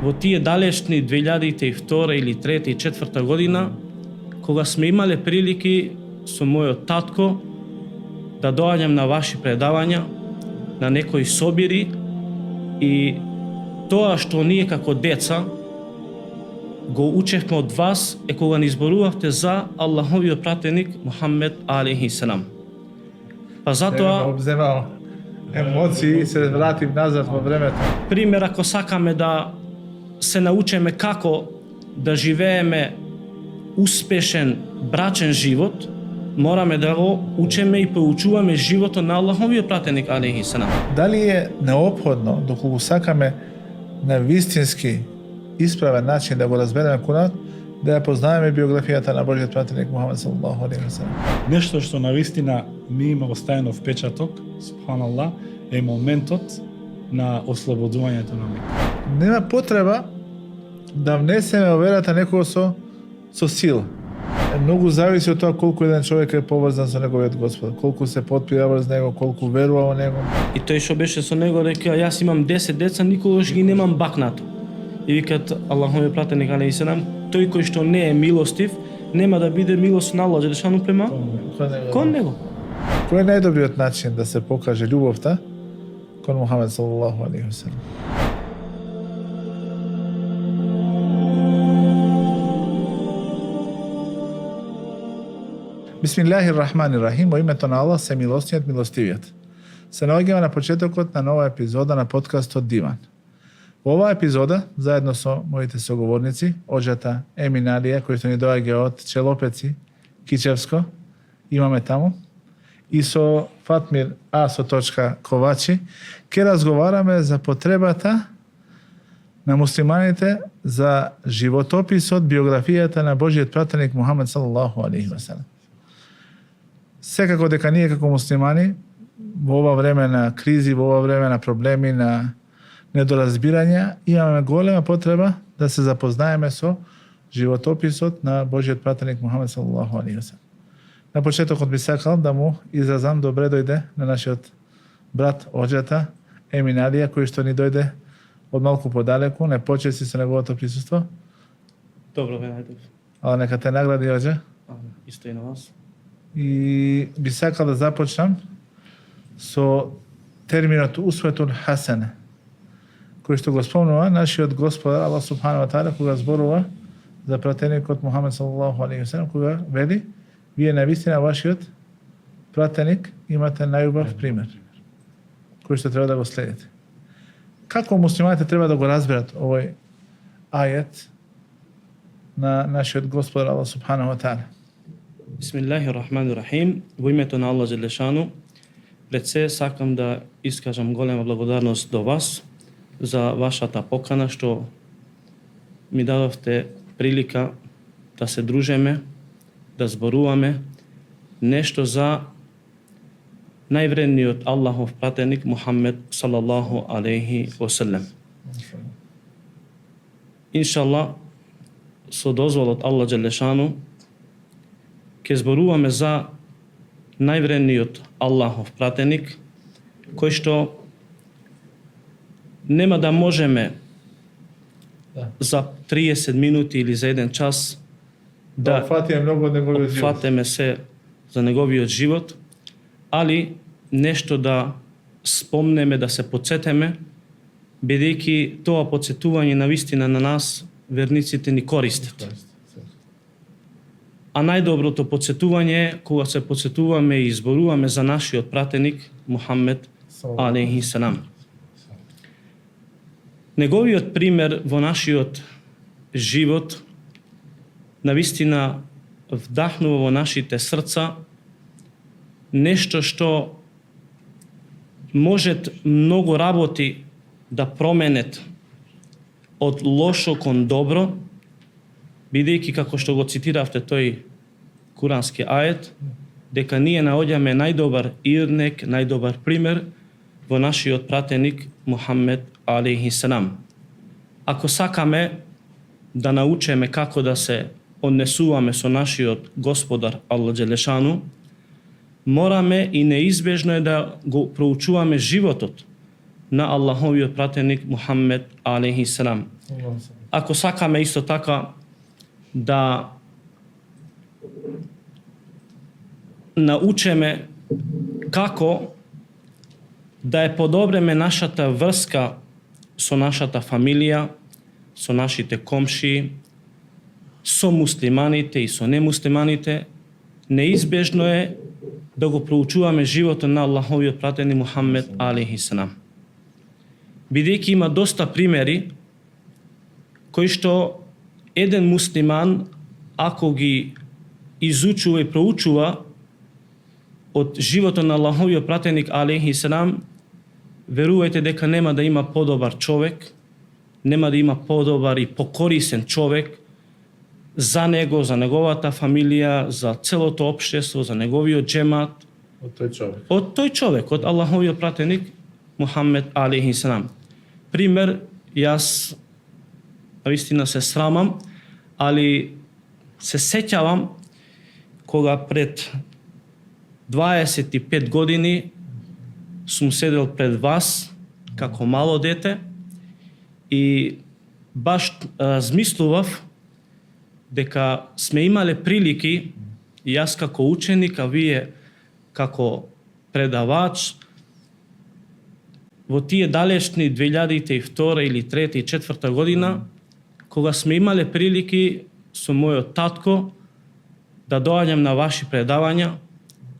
во тие далечни 2002 или 3 и 4 година, кога сме имале прилики со мојот татко да доаѓам на ваши предавања, на некои собири, и тоа што ние како деца го учевме од вас е кога ни изборувавте за Аллаховиот пратеник Мухаммед алейхи селам. Па затоа обземал емоции и се вратим назад во времето. Пример, ако сакаме да се научиме како да живееме успешен брачен живот, мораме да го учиме и поучуваме животот на Аллаховиот пратеник алейхи селам. Дали е неопходно, доколку сакаме на вистински исправен начин да го разбереме Куранот, да ја познаваме биографијата на Божиот пратеник Мухамед салаллаху алейхи ва салем. Нешто што навистина ми има оставено впечаток, субханаллах, е моментот на ослободувањето на Мека. Нема потреба да внесеме верата некого со сила. Многу зависи од тоа колку еден човек е поврзан со неговиот Господ, колку се потпира врз него, колку верува во него. И тој што беше со него рекла, јас имам 10 деца, никогаш ги немам бакнато. И викат Аллаховиот пратеник алейхи селам, тој кој што не е милостив, нема да биде милост на Аллах џелешану према кон него. Кој е најдобриот начин да се покаже љубовта кон Мухамед салаллаху алейхи ва салем? Бисмиллахир-рахманир-рахим, во името на Аллах, се милостниот, милостивиот. Се наоѓаме на почетокот на нова епизода на подкастот Диван. Во оваа епизода, заедно со моите соговорници, оџата Емин Алија, кој што ни доаѓа од Челопеци, Кичевско, имаме таму, и со Фатмир А. Ковачи, ќе разговараме за потребата на муслиманите за животописот, биографијата на Божиот пратеник Мухамед салаллаху алейхи ва салем. Секако дека ние како муслимани во ова време на кризи, во ова време на проблеми, на недоразбирања, имаме голема потреба да се запознаеме со животописот на Божиот пратеник Мухамед салаллаху алейхи ва салем. На почетокот би сакал да му изразам добре дојде на нашиот брат оџата Емин Алија, кој што ни дојде од малку подалеку, не почести со неговото присуство. Добро, бе, Ала нека те награди оџа. Исто и на вас. И би сакал да започнам со терминот усветун хасане, кој што го спомнува нашиот Господар Аллах субханаху ва таала кога зборува за пратеникот Мухамед салаллаху алейхи ва салем, кога вели: вие навистина вашиот пратеник имате најубав пример, кој што треба да го следите. Како муслиманите треба да го разберат овој ајет на нашиот Господар Аллах субханаху ва таала? Бисмиллахир-рахманир-рахим, во името на Аллах џелешану, пред се сакам да искажам голема благодарност до вас за вашата покана што ми дадовте прилика да се дружеме, да зборуваме нешто за највредниот Аллахов пратеник Мухаммед салаллаху алейхи ва салем. Иншаллах, со дозволот Аллах џелешану, ќе зборуваме за највредниот Аллахов пратеник, кој што нема да можеме за 30 минути или за 1 час да фатиме се за неговиот живот, али нешто да спомнеме, да се подсетеме, бидејќи тоа подсетување на вистина на нас, верниците, ни користат. А најдоброто подсетување е кога се подсетуваме и изборуваме за нашиот пратеник Мухаммед алейхи селам. Неговиот пример во нашиот живот навистина вдахнува во нашите срца нешто што можат многу работи да променет од лошо кон добро, бидејќи како што го цитиравте тој курански ајет, дека ние наоѓаме најдобар ирнек, најдобар пример во нашиот пратеник Мухаммед алейхи селам. Ако сакаме да научиме како да се однесуваме со нашиот Господар Аллах џелешану, мораме и неизбежно е да го проучуваме животот на Аллаховиот пратеник Мухаммед алейхи селам. Ако сакаме исто така да научиме како да ја подобреме нашата врска со нашата фамилија, со нашите комши, со муслиманите и со немуслиманите, неизбежно е да го проучуваме животот на Аллаховиот пратеник Мухаммед алейхи селам. Бидејќи има доста примери кои што еден муслиман, ако ги изучува и проучува од животот на Аллаховиот пратеник алейхи селам, верувајте дека нема да има подобар човек, нема да има подобар и покорисен човек за него, за неговата фамилија, за целото општество, за неговиот џемат, од тој човек, од Аллаховиот пратеник Мухаммед алейхи селам. Пример, јас наистина се срамам, али се сеќавам кога пред 25 години сум седел пред вас како мало дете и баш размислував дека сме имале прилики, јас како ученик, а вие како предавач, во тие далечни 2002 или 3 и 4 година, кога сме имале прилики со мојот татко да доаѓам на ваши предавања,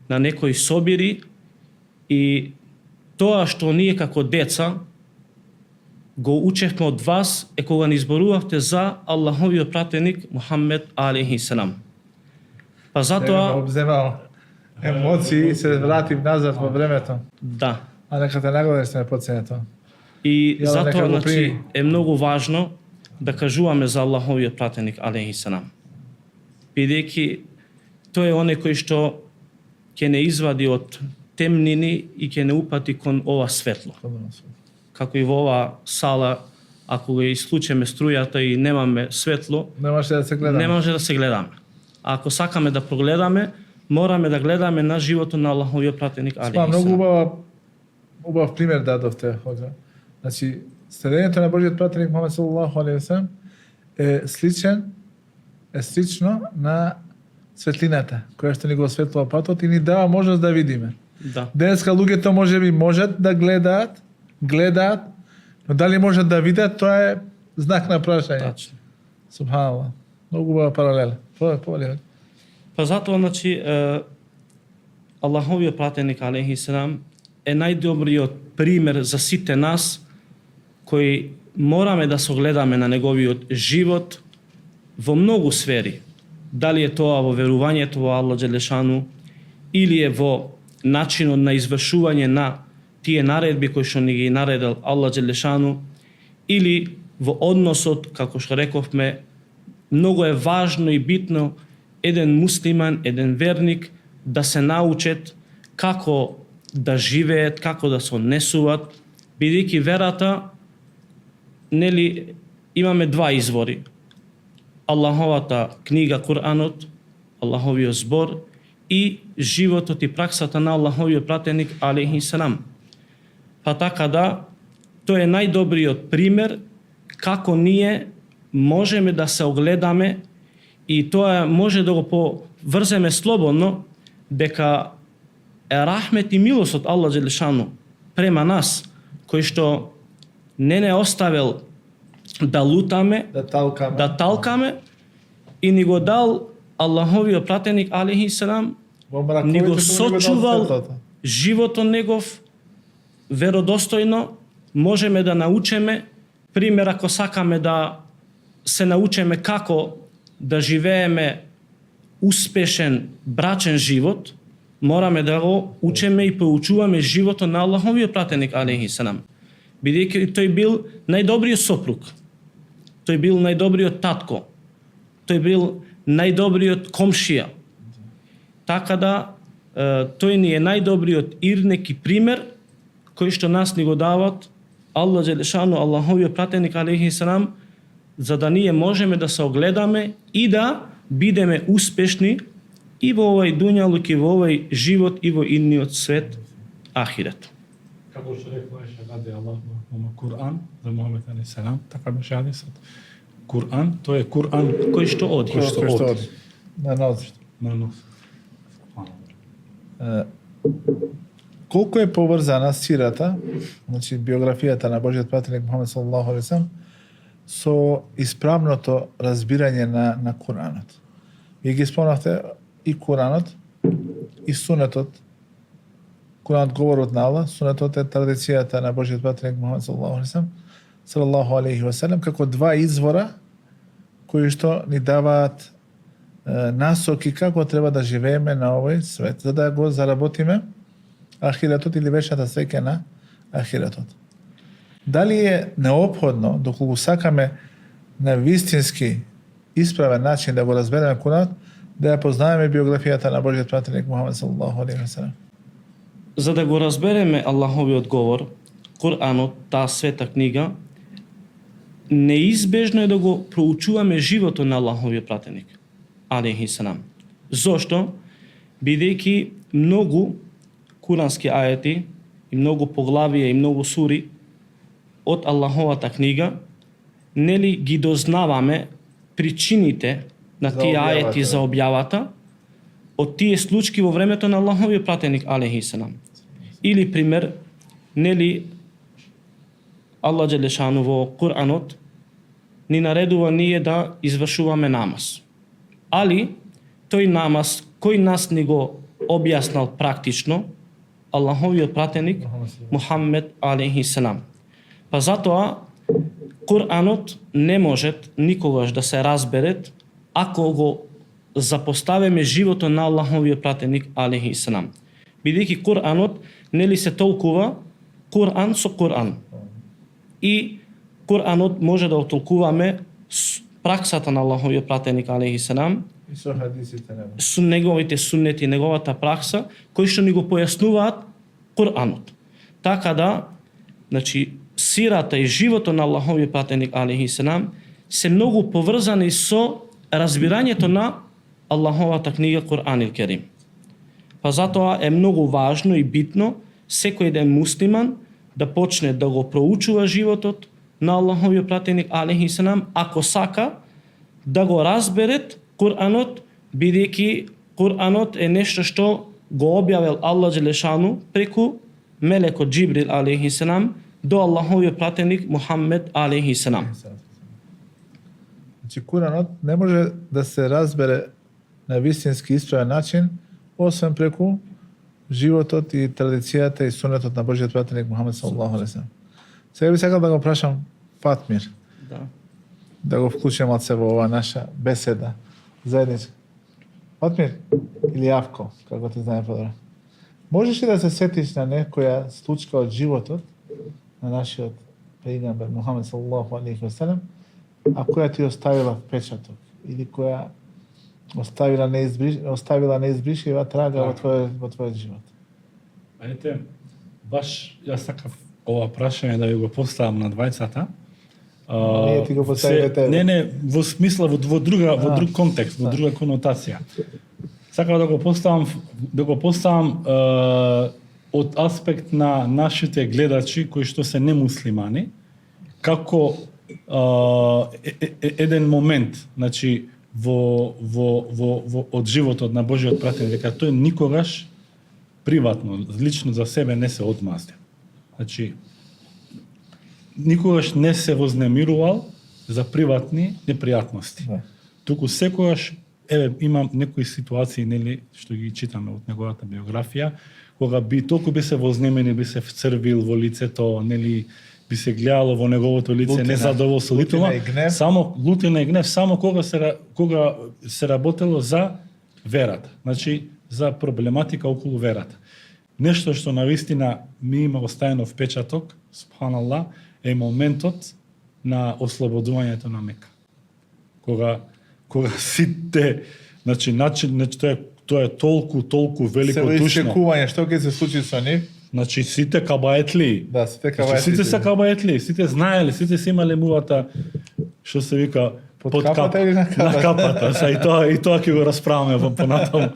на некои собири, и тоа што ние како деца го учевме од вас е кога ни изборувавте за Аллаховиот пратеник Мухаммед алейхи селам. Па затоа обземал емоции и се вратив назад во времето. да. А нека те нагодиш се ме подсене тоа. И Јас затоа нека го значи прими. е многу важно да кажуваме за Аллаховиот пратеник алейхи селам. Бидејќи тој е оној кој што ќе не извади од темнини и ќе не упати кон ова светло. Како и во оваа сала, ако го исклучиме струјата и немаме светло, Немаше да се гледаме. не може да се гледаме. А ако сакаме да прогледаме, мораме да гледаме на животот на Аллаховиот пратеник алейхи Спа, многу селам. убав пример дадовте, хоđа. Значи, следењето на Божиот пратеник Мухамед саллаллаху алейхи ве селем е слично на светлината, која што ни го осветлува патот и ни дава можност да видиме. Да. Денеска луѓето можеби можат да гледаат, но дали можат да видат, тоа е знак на прашање. Тачно. Субханаллах. Многу убава паралела. Повели. Па затоа, значи, Аллаховиот пратеник алейхи селам е најдобриот пример за сите нас кои мораме да согледаме на неговиот живот во многу сфери. Дали е тоа во верувањето во Аллах Джелешану, или е во начинот на извршување на тие наредби кои што ни ги наредил Аллах Джелешану, или во односот, како што рековме, многу е важно и битно еден муслиман, еден верник да се научат како да живеат, како да се однесуваат, бидејќи верата, нели, имаме два извори. Аллаховата книга Куранот, Аллаховиот збор и животот и праксата на Аллаховиот пратеник алейхи селам. Па така да, тој е најдобриот пример како ние можеме да се огледаме и тоа може да го поврземе слободно дека е рахмет и милост од Аллах Джелешану према нас, кој што не оставил да лутаме, да талкаме и ни го дал Аллаховиот пратеник алейхи селам, ни го сочувал животот негов веродостојно, можеме да научиме, пример ако сакаме да се научиме како да живееме успешен брачен живот, мораме да го учиме и поучуваме животот на Аллаховиот пратеник алейхи селам. Бидејќи тој бил најдобриот сопруг, тој бил најдобриот татко, тој бил најдобриот комшија. Така да, тој ни е најдобриот ирнек и пример кој што нас ни го дават Аллах Джелешану, Аллаховиот пратеник алейхи селам, за да ние можеме да се огледаме и да бидеме успешни и во овој дуњалук и во овој живот и во идниот свет ахирет. Како што рекла ради Аллах во Кур'ан за Мухамед алейхи селам, така беше хадисот. Кур'ан, тоа е Кур'ан Кој што оди. Кој што оди. На нос. на нос. Колку е поврзана сирата, значи биографијата на Божиот пратеник Мухамед саллаллаху алейхи ве селем со исправното разбирање на Куранот. Вие ги спомнавте и Куранот и Сунетот. Куранот говорот на Аллах, Сунетот е традицијата на Божиот пратеник Мухамед саллаллаху алейхи ве селем како два извора кои што ни даваат насоки како треба да живееме на овој свет, за да го заработиме ахиретот или вечната среќа на ахиретот. Дали е неопходно, доколку сакаме на вистински исправен начин да го разбереме Куранот, да ја познаеме биографијата на Божиот пратеник Мухамед саллаллаху алейхи ве селем? За да го разбереме Аллаховиот говор, Куранот, таа света книга, неизбежно е да го проучуваме животот на Аллаховиот пратеник алейхи селам. Зошто? Бидејќи многу курански ајети и многу поглавија и многу сури од Аллаховата книга нели ги дознаваме причините на тие ајети за објавата од тие случаи во времето на Аллаховиот пратеник алейхи селам. Или пример, нели Аллах джелешану во Куранот ни наредува ние да извршуваме намаз. Али тој намаз кој нас ни го објаснал практично Аллаховиот пратеник Мухаммед алейхи селам. Па затоа Куранот не може никогаш да се разбере ако го запоставиме животот на Аллаховиот пратеник алейхи селам. Бидејќи Куранот нели се толкува Куран со Куран. И Куранот може да отолкуваме праксата на Аллаховиот пратеник алейхи селам И со хадисите нема. со неговите суннети, неговата пракса, кои што ни го појаснуваат Куранот. Така да, значи, сирата и животот на Аллаховиот пратеник алейхи селам се многу поврзани со разбирањето на Аллаховата книга Кур'ан ил Керим. Па затоа е многу важно и битно секој ден муслиман да почне да го проучува животот на Аллаховиот пратеник алейхи селам, ако сака да го разберет Куранот, бидејќи Куранот е нешто што го објавил Аллах джелешану преку мелекот Џибрил алейхи селам до Аллаховиот пратеник Мухаммед алейхи селам. Значи Куранот не може да се разбере на вистински исправен начин освен преку животот и традицијата и сунетот на Божиот пратеник Мухамед саллаллаху алейхи ве селем. Сега би сакал да го прашам Фатмир, Да. да го вклучим од се во ова наша беседа заедничка. Фатмир или Јавко, како те знае подобро. Можеш ли да се сетиш на некоја случка од животот на нашиот пејгамбер Мухамед саллаллаху алейхи ве селем, а која ти оставила впечаток или која оставила неизбришива трага во твојот живот? Ајде, баш јас сакав ова прашање да ви го поставам на двајцата. Ние ти го поставиме тебе. Не, во смисла во друг контекст, во друга конотација. Сакав да го поставам од аспект на нашите гледачи кои што се немуслимани, како еден момент, значи во од животот на Божиот пратеник, дека тој никогаш приватно, лично за себе не се одмазде. Значи никогаш не се вознемирувал за приватни непријатности. Да. Туку секогаш имам некои ситуации, нели, што ги читаме од неговата биографија, кога толку би се вознемени, би се вцрвил во лицето, нели, би се гледало во неговото лице Лутина. незадоволство, Лутина и гнев. само лутина и гнев, само кога се работело за верата, значи за проблематика околу верата. Нешто што навистина ми има оставено впечаток, субханаллах, е моментот на ослободувањето на Мека. Кога сите, значи тоа е толку велико Се душно. очекување што ќе се случи со нив? Значи сите кабаетли. Да, сите Значи, кавајците. сите се кабаетли, сите знаеле, сите се имале мувата што се вика Под капата или на капата? На капата, и тоа ќе го расправаме понатаму.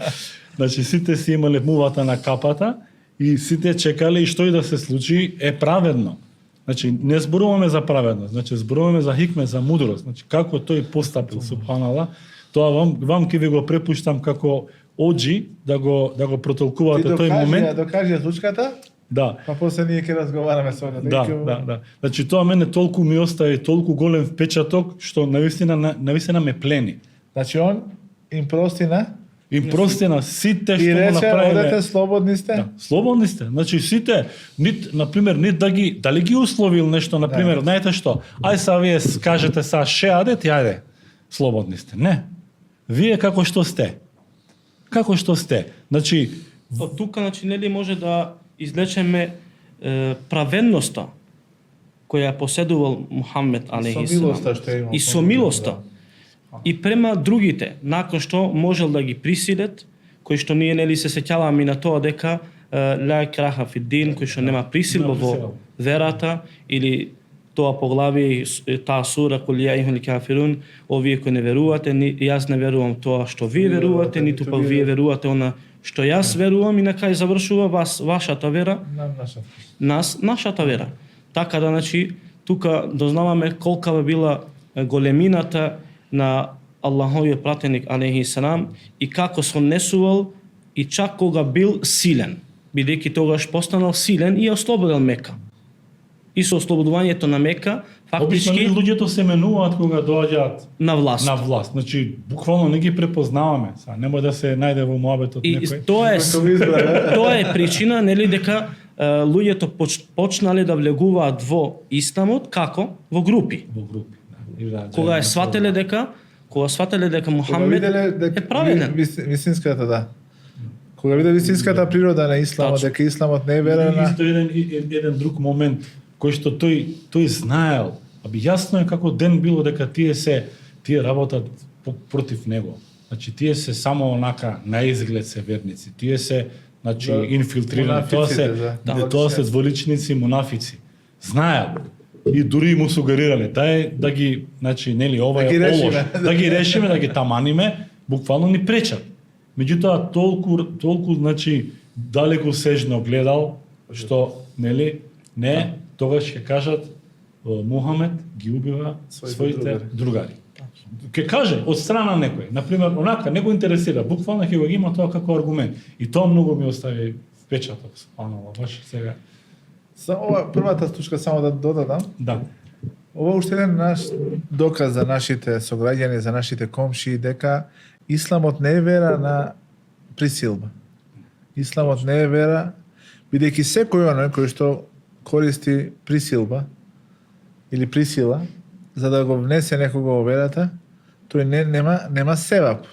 Значи сите си имале мувата на капата и сите чекале и што и да се случи е праведно. Значи не зборуваме за праведност, значи зборуваме за хикмет, за мудрост. Значи како тој постапил субханалла, тоа вам ќе ви го препуштам како оджи да го протолкувате тој момент. Ти докажи случката, Да. па после ние ќе разговараме со него. Да. Значи тоа мене толку ми остави толку голем впечаток што навистина ме плени. Значи он им простина Им простина сите и што му рече, направиле. одете слободни сте. Да, слободни сте. Значи сите, например, дали ги условил нешто, например, знаете што? Ај са вие кажете са шеадет, јајде. Слободни сте. Не. Вие како што сте. Како што сте. Значи, Од тука, значи, нели може да извлечеме праведноста која поседувал Мухаммед алейхи Со милоста селам. што е имал. И со милоста. И према другите, након што можел да ги присилет, кои што ние нели се сеќаваме и на тоа дека ла краха фи дин, кој што нема присилба во верата, или тоа поглавие, таа сура кул ја ихул кафирун, овие кои не верувате, јас не верувам тоа што вие верувате, ниту пак вие верувате она што јас верувам, и на крај завршува вашата вера, нашата вера. Така да, значи, тука дознаваме колка била големината на Аллаховиот пратеник алейхи салам и како се однесувал и чак кога бил силен, бидејќи тогаш постанал силен и ослободил Мека. И со ослободувањето на Мека, обично фактички луѓето се менуваат кога доаѓаат на власт. на власт. Значи, буквално не ги препознаваме. Сега немој да се најде во муабетот И некој. тоа е причина, нели, дека луѓето почнале да влегуваат во исламот како во групи. Во групи. Да. Кога свателе дека Мухамед е праведен. Вистинската, да. Кога виде вистинската природа на исламот, Точно. дека исламот не е вера И на... исто еден друг момент кој што тој знаел, јасно е како ден било дека тие работат против него. Значи тие се само онака на изглед се верници. Тие се значи Да, инфилтрирани. Тоа се дволичници, мунафици. Знаел и дури му сугерирале да ги, значи, нели, ова ги е решиме. олош, да ги решиме, да ги таманиме, буквално ни пречат. Меѓутоа толку значи далеко сежно гледал што нели не тогаш ќе кажат Мухамед ги убива своите другари. Ќе каже од страна некој, на пример, онака не го интересира, буквално ќе го има тоа како аргумент. И тоа многу ми остави впечаток, баш сега. Ова првата стучка само да додадам. Да. Ова уште еден наш доказ за нашите сограѓани, за нашите комши, дека исламот не е вера на присилба. Исламот не е вера, бидејќи секој оној кој што користи присилба или присила за да го внесе некого во верата, тој нема севап.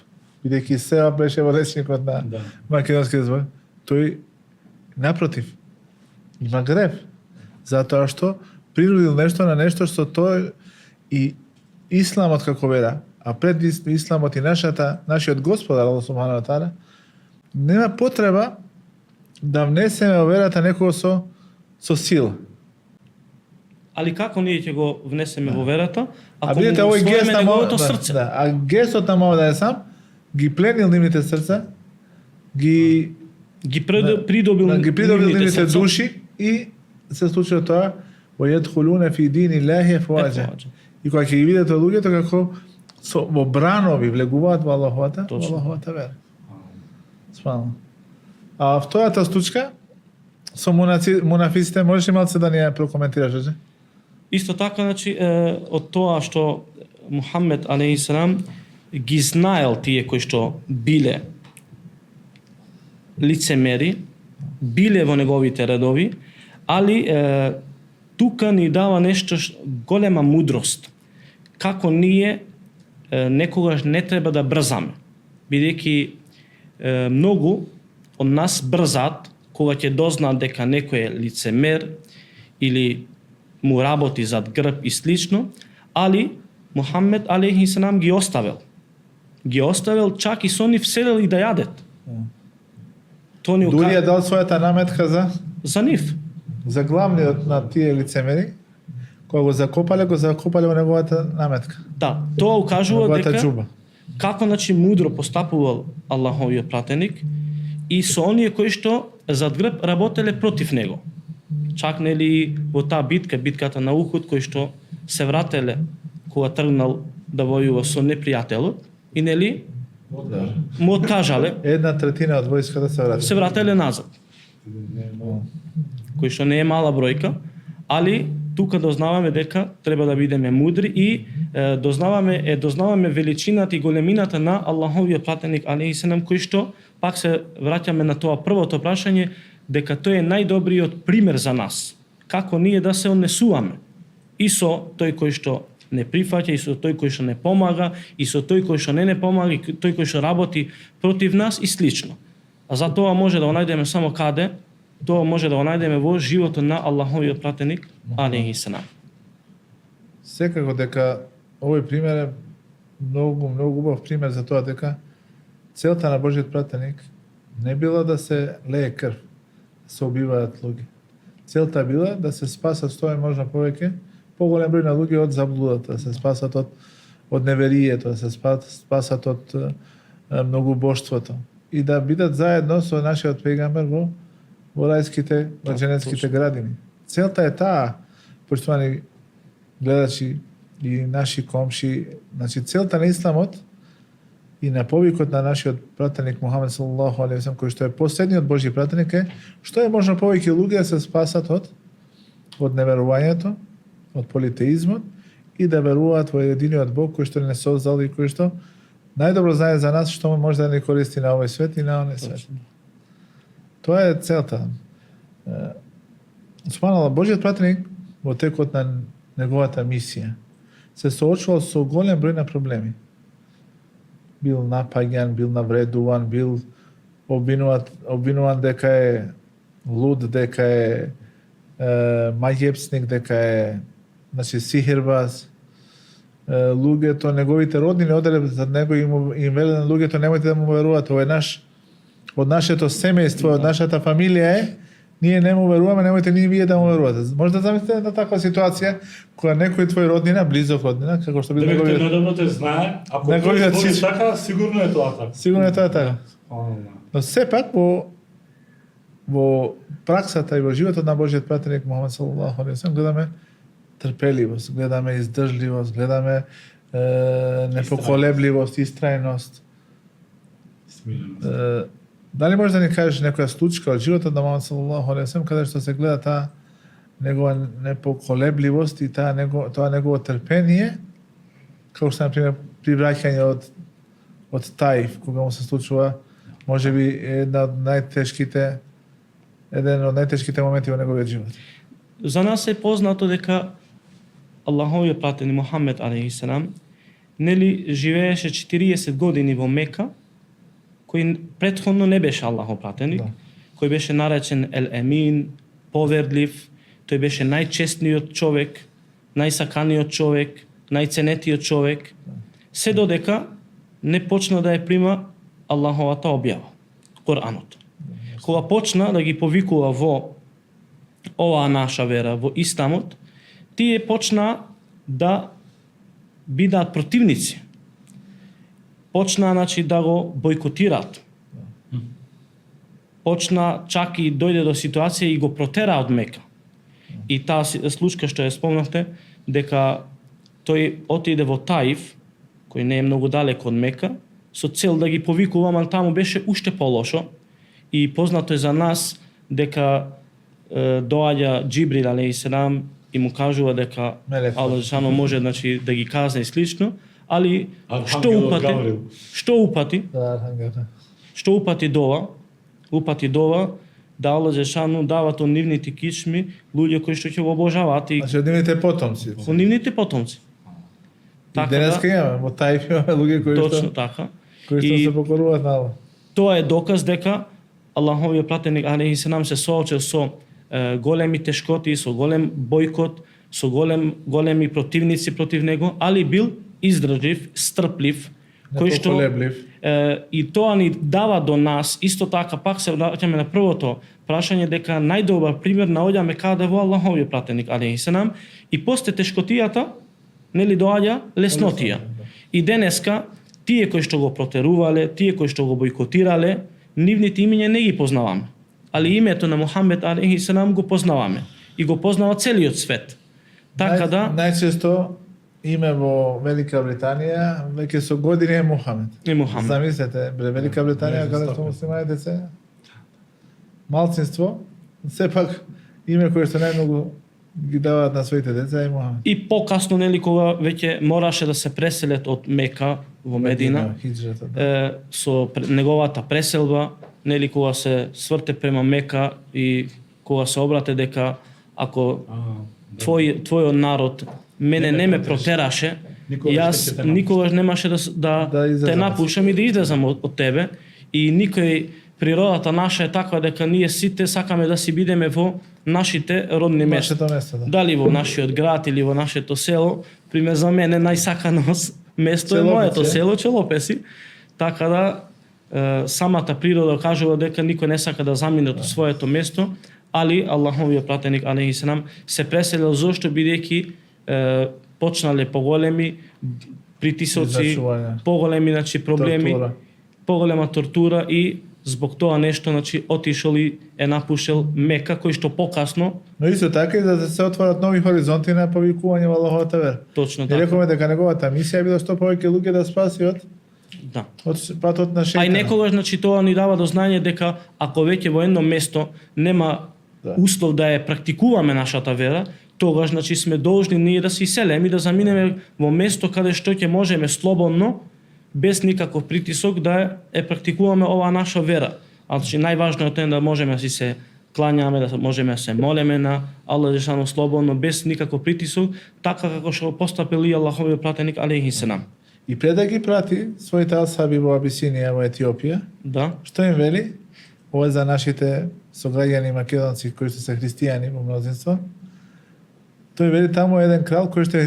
Бидејќи севап беше во речникот на македонскиот збор, тој напротив има грев, затоа што принудил нешто на нешто што тој и исламот како вера, а пред исламот и нашиот Господар Аллах субхана ва таала, нема потреба да внесеме во верата некого со сила. Али како ние ќе го внесеме во верата, А ако видите му овој гест усвоиме неговото срце? да, а гестот на Мавда е сам ги пленил нивните срца, ги придобил нивните срца. души и се случува тоа وَيَدْخُلُونَ فِي دِينِ اللَّهِ أَفْوَاجًا. И кога ќе ги видите луѓето како во бранови влегуваат во Аллаховата вера. Спално. А втората стучка со мунафиците, можеш ли малце да ни ја прокоментираш, Джордже? Исто така, значи, од тоа што Мухамед алейхи салам ги знаел тие кои што биле лицемери, биле во неговите редови, али тука ни дава нешто голема мудрост. Како ние некогаш не треба да брзаме, бидејќи многу од нас брзат кога ќе дознаат дека некој е лицемер или му работи зад грб и слично, али Мухамед алейхи салам ги оставил. Ги оставил, чак и со нив седел и да јадет. Тоа ни Дури ја дал својата наметка за нив. за главниот на тие лицемери, кога го закопале во неговата наметка. Да, тоа укажува Неговата дека џуба. како, значи, мудро постапувал Аллаховиот пратеник, и со оние кои што зад грб работеле против него. Чак нели во таа битката на Ухуд, кои што се врателе кога тргнал да војува со непријателот и нели му откажале, 1/3 од војската се врателе назад. Кој што не е мала бројка, али тука дознаваме дека треба да бидеме мудри и дознаваме величината и големината на Аллаховиот пратеник алейхи селам, кој што пак се враќаме на тоа првото прашање, дека тој е најдобриот пример за нас. Како ние да се однесуваме и со тој кој што не прифаќа, и со тој кој што не помага, и со тој кој што не помага, и тој кој што работи против нас и слично. А за тоа може да го најдеме само каде? Тоа може да го најдеме во животот на Аллаховиот пратеник алейхи селам. Секако дека овој пример е многу убав пример за тоа дека целта на Божиот пратеник не била да се лее крв, да се убиваат луѓе. Целта била да се спасат што е можно повеќе, поголем број на луѓе од заблудата, да се спасат од неверието, да се спасат од многобоштвото и да бидат заедно со нашиот пегамбер во рајските, во џенетските градини. Целта е таа, поштовани гледачи и наши комши, значи целта на исламот и на повикот на нашиот пратеник Мухамед салаллаху алейхи ва салем, кој што е последниот Божји пратеник, е што е можно повеќе луѓе да се спасат од неверувањето, од политеизмот и да веруваат во единиот Бог кој што не создал и кој што најдобро знае за нас што може да ни користи на овој свет и на оној свет. Тоа е целта. Субханаллах, Божјиот пратеник во текот на неговата мисија се соочувал со голем број на проблеми. Бил напаѓан, бил навредуван, бил обвинуван дека е луд, дека е мајепсник, дека е сихирбаз. Луѓето, неговите родни не оделе за него и им веле на луѓето немојте да му верувате, ова е од нашето семејство, од нашата фамилија е, ние не му веруваме, немојте ни вие да му верувате. Може да замислите на таква ситуација кога некој твој роднина, близок роднина, како што би неговиот најдобро те знае, ако тој збори така, сигурно е тоа така. Сигурно е тоа така. Но сепак во праксата и во животот на Божиот пратеник Мухамед салаллаху алейхи ва салем гледаме трпеливост, гледаме издржливост, гледаме непоколебливост, истрајност. Дали може да ни кажеш некоја случка од животот на Мухамед салаллаху алейхи ва салем каде што се гледа таа негова непоколебливост и тоа негово трпение, како што например привраќање од Таиф, кога му се случува можеби еден од најтешките моменти во неговиот живот. За нас е познато дека Аллаховиот пратеник Мухамед алейхи селам нели живееше 40 години во Мека, кој претходно не беше Аллахов пратеник, кој беше наречен Ел Емин, поверлив, тој беше најчестниот човек, најсаканиот човек, најценетиот човек, се додека не почна да ја прима Аллаховата објава, Коранот. Кога почна да ги повикува во оваа наша вера, во Исламот, тие почна да бидат противници. Почна да го бойкотираат. Почна чак и дојде до ситуација и го протера од Мека. И таа случка што ја спомнавте, дека тој отиде во Таиф, кој не е многу далеко од Мека, со цел да ги повикува, ама таму беше уште полошо. И познато е за нас дека доаѓа Џибрил алейхи селам и му кажува дека Аллах џелешано може да ги казне и слично, али што упати дова да Аллах џелешано дава тоа нивните кичми луѓе кои што ќе го обожаваат и од нивните потомци. Од нивните потомци. Така денеска имаме во Таиф имаме луѓе кои точно така. Кои што се покоруваат на Аллах. Тоа е доказ дека Аллаховиот пратеник алейхи селам се соочил со големи тешкоти, со голем бојкот, со големи противници против него, али бил издржлив, стрплив, кој што и тоа ни дава до нас исто така, пак се враќаме на првото прашање, дека најдобар пример наоѓаме каде во Аллаховиот пратеник алейхи селам и после тешкотијата нели доаѓа леснотија. И денеска тие кои што го протерувале, тие кои што го бојкотирале, нивните имиња не ги познаваме. Али името на Мухамед алейхи селам го познаваме и го познава целиот свет. Така да најчесто име во Велика Британија веќе со години е Мухамед. е Мухамед. Замислете, Велика Британија не, каде така. што муслиманите се малцинство, сепак име кое што најмногу ги даваат на своите деца е Мухамед. И покасно, нели, кога веќе мораше да се преселет од Мека во Медина, хиджрата. Да. со неговата преселба, нели, кога се сврте према Мека и кога се обрате дека ако твојот народ мене не ме протераше, Никогаш јас не ќе те напуштам. никогаш немаше да Да излезам. те напушам и да излезам од тебе. И никој, природата наша е таква дека ние сите сакаме да си бидеме во нашите родни места. Нашето место, да. Дали во нашиот град или во нашето село, пример за мене најсакано место е Челопец, моето е? село Челопеси. Така да самата природа кажува дека никој не сака да замине од своето место, али Аллаховиот пратеник алейхи селам се преселил зошто бидејќи почнале поголеми притисоци, Изначување. поголеми проблеми, Тортура. поголема тортура и због тоа нешто отишол и е напушил Мека, кој што покасно, Но исто така и да се отворат нови хоризонти на повикување во Аллаховата вера. точно И така. рековме дека неговата мисија била што повеќе луѓе да спаси од Да. патот на А и шејтанот. некогаш тоа ни дава до знање дека ако веќе во едно место нема Да. услов да ја практикуваме нашата вера, тогаш сме должни ние да се иселеме и да заминеме во место каде што ќе можеме слободно, без никаков притисок да ја практикуваме оваа наша вера. Најважното е да можеме да си се клањаме, да можеме да се молеме на Аллах џелешану слободно, без никаков притисок, така како што постапил и Аллаховиот пратеник алейхи селам. И пред да ги прати своите асхаби во Абисинија, во Етиопија, Да, што им вели? Ова е за нашите сограѓани македонци кои што се христијани во мнозинство. Тој вели таму е еден крал кој што е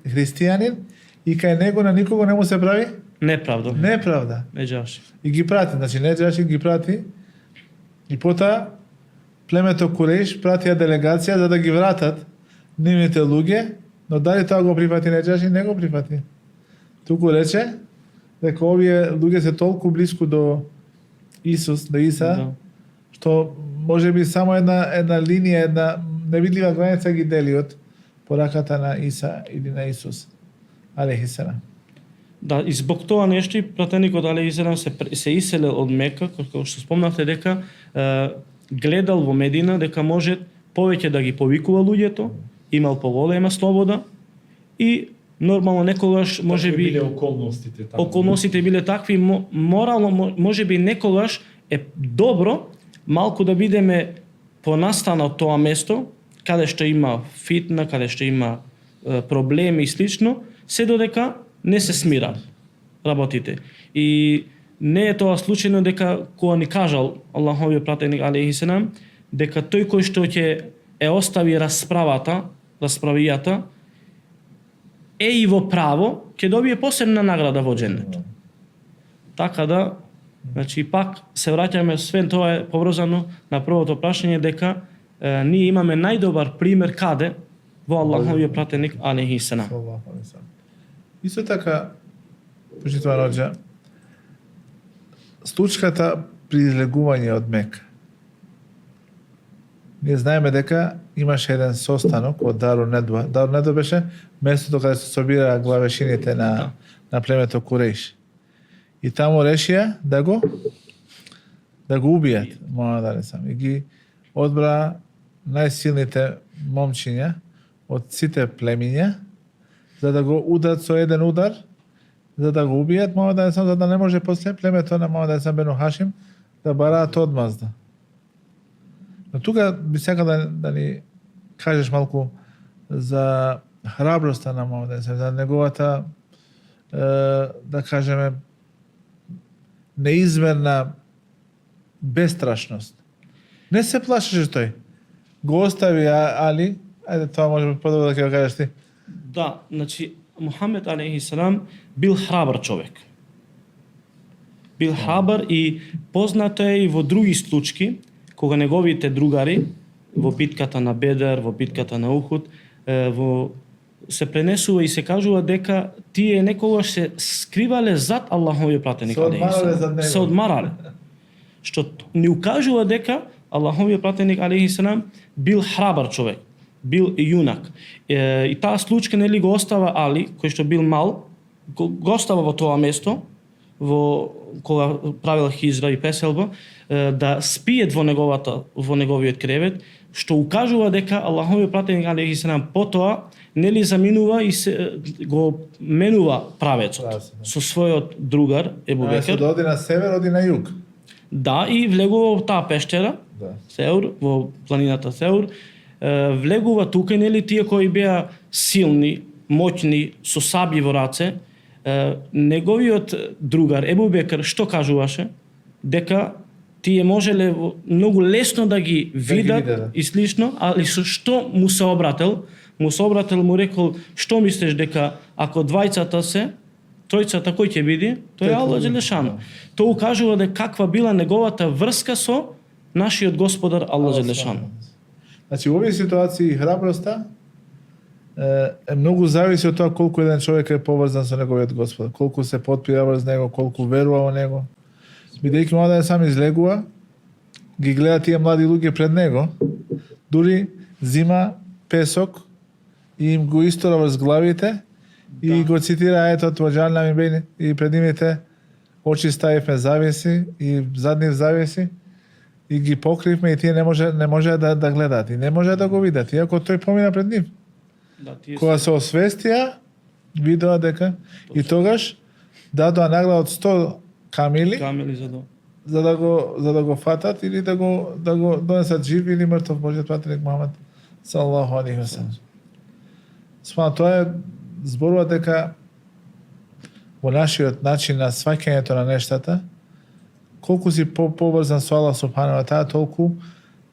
христијанин и кај него на никого не му се прави неправда. неправда. Не џаши. И ги прати, значи не Джаши ги прати. И потоа племето Курейш пратија делегација за да ги вратат нивните луѓе, но дали тоа го прифати Неџаши? Не го прифати. Туку рече дека овие луѓе се толку блиску до Исус, до Иса, Да. што можеби само една линија, една невидлива граница ги дели од пораката на Иса или на Исус. Алейхи селам. Да, и због тоа нешто и пратеникот алейхи селам се иселил од Мека, како што спомнавте дека гледал во Медина дека може повеќе да ги повикува луѓето, имал поголема слобода и нормално некогаш можеби биле околностите таму. околностите биле такви, морално можеби некогаш е добро малку да бидеме понастана од тоа место, каде што има фитна, каде што има проблеми и слично, се додека не се смира работите. И не е тоа случајно дека кога ни кажал Аллаховиот пратеник алейхи селам дека тој кој што ќе е остави расправијата е и во право, ќе добие посебна награда во џеннет. Така да, значи пак се враќаме, свен тоа е поврзано на првото прашање дека ние имаме најдобар пример каде во Аллаховиот пратеник алейхи селам. Саллаху алейхи селам. Исто така, почитуван роđа, случката при излегување од Мека. Ние знаеме дека имаше еден состанок од Дару Недва. Дару Недва беше местото каде се собира главешините на племето Курейш. И таму решија да го убијат Мухамед алейхи. И ги одбра најсилните момчиња од сите племиња за да го ударат со еден удар, за да го убијат Мухамед алейхи, за да не може после племето на Мухамед алейхи бену Хашим да бараат одмазда. Но тука би сакал да ни кажеш малку за храброста на Мухамед алейхи, за неговата да кажеме неизмерна бестрашност. Не се плашеше тој. Го остави Али, ајде тоа може подобро да ќе го кажеш ти. Да, значи Мухамед алейхи селам бил храбар човек. Бил храбар и познато е и во други случаи, кога неговите другари во битката на Бедер, во битката на Ухуд, во се пренесува и се кажува дека тие некогаш се скривале зад Аллаховиот пратеник Се одмарале зад него. Се одмарале. Што ни укажува дека Аллаховиот пратеник алейхи селам бил храбар човек, бил јунак. И таа случка нели го остава Али, кој што бил мал, го остава во тоа место, кога правил хиджра и преселба, да спиет во неговиот кревет, што укажува дека Аллаховиот пратеник алейхи селам потоа нели заминува и се го менува правецот со својот другар Ебу Бекер. Да оди на север, оди на југ. Да, и влегува во таа пештера, Сеур, во планината Сеур, влегува тука, нели тие кои беа силни, моќни, со саби во раце, неговиот другар Ебу Бекер што кажуваше? Дека тие можеле многу лесно да ги видат и слично, али со што му се обратил? Му се обратил, му рекол, што мислиш дека ако двајцата се, тројцата кој ќе биде? Тој е Аллах Джелешану. Тоа укажува дека каква била неговата врска со нашиот Господар Аллах Джелешану. Значи, во овие ситуации храброста е многу зависи од тоа колку еден човек е поврзан со неговиот Господар, колку се потпира врз него, колку верува во него. Бидејќи мора да сам излегува, ги гледа тие млади луѓе пред него, дури зима песок и им го истора врз главите и го цитира аетот во џаҳаннам бейни и пред нивните очи ставивме завеси и задни завеси и ги покривме и тие не може да гледаат и не може да го видат, иако тој помина пред нив. Да, Кога се освестија, видоа дека и тогаш дадоа награда од 100 камили за да го фатат или да го донесат жив или мртов Божиот пратеник Мухамед салаллаху алейхи ва салем. Тоа е зборува дека во нашиот начин на сваќањето на нештата, колку си поврзан со Аллах субханаху ва таала, толку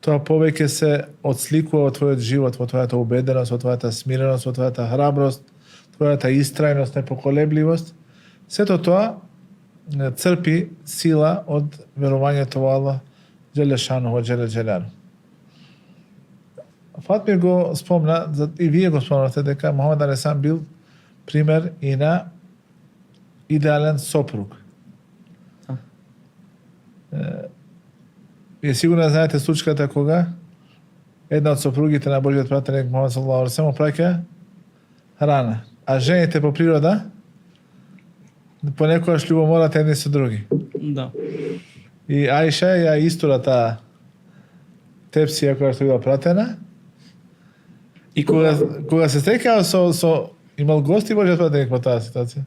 тоа повеќе се отсликува во твојот живот, во твојата убеденост, во твојата смиреност, во твојата храброст, твојата истрајност, непоколебливост. Сето тоа црпи сила од верувањето во Аллах Джелешану во Джеле. Фатмир го спомна, и вие го спомнате, дека Мухамед алейхиссалам бил пример и на идеален сопруг. Вие сигурно знаете случката кога една од сопругите на Божиот пратеник Мухамед саллаллаху алейхи ва салем праќа храна, а жените по природа понекогаш љубоморат едни со други. Да. И Аиша ја истора таа тепсија која што била пратена. И кога се стрекава со имал гости Божиот пратеник во таа ситуација.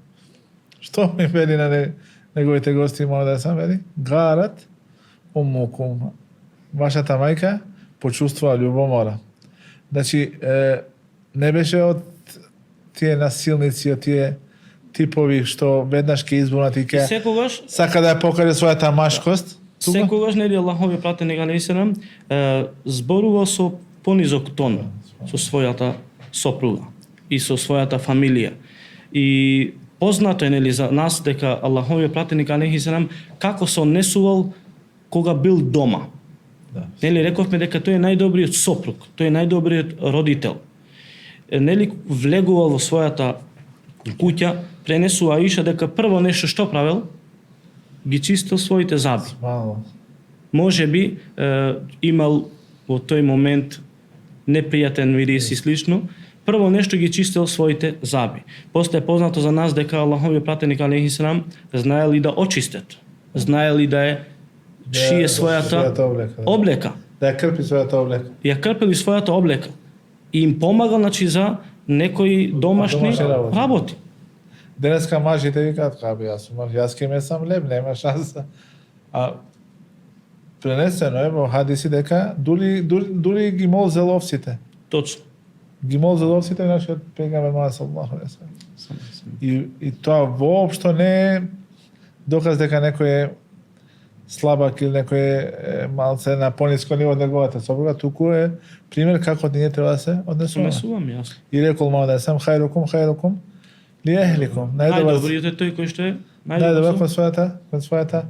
Што ми вели на неговите гости мора да сам вели? Гарат умукум. Вашата мајка почувствува љубомора. Значи, не беше од тие насилници, од тие типови што веднаш ќе избунат и ќе секогаш сака да ја покаже својата машкост. Секогаш нели Аллаховиот пратеник алейхи селам зборува со понизок тон со својата сопруга и со својата фамилија. И познато е нели за нас дека Аллаховиот пратеник алейхи селам како се однесувал кога бил дома. Да. Нели рековме дека тој е најдобриот сопруг, тој е најдобриот родител. Нели влегувал во својата куќа, пренесува Аиша дека прво нешто што правел, ги чистил своите заби. Мало. Може би имал во тој момент непријатен мирис и слично, прво нешто ги чистил своите заби. После е познато за нас дека Аллаховиот пратеник алейхи селам знаел и да очистат. Знаел и да шие својата облека. Да ја крпи својата облека. Ја крпили својата облека. И им помагал, значи, за некои домашни работи. Денеска мажите викаат, јас сум маж, јас ке ме сам леб, нема шанса. А пренесено е во хадиси дека дури ги молзел овците. Точно. Ги молзел овците нашиот пегамбер Мухамед саллаллаху алейхи ва салем. И тоа воопшто не е доказ дека некој е слабак или некој е малце на пониско ниво од неговата сопруга, туку е пример како ние треба да се однесуваме. Јасно. И рекол Мухамед хајрукум ли ехликум. Најдобриот е тој кој што е најдобар кон својата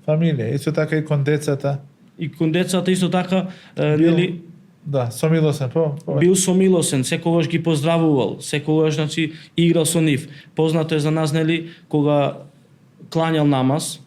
фамилија. Исто така и кон децата. И кон децата исто така нели Да, сомилосен, Бил сомилосен, секогаш ги поздравувал, секогаш значи играл со нив. Познато е за нас, нели, кога клањал намаз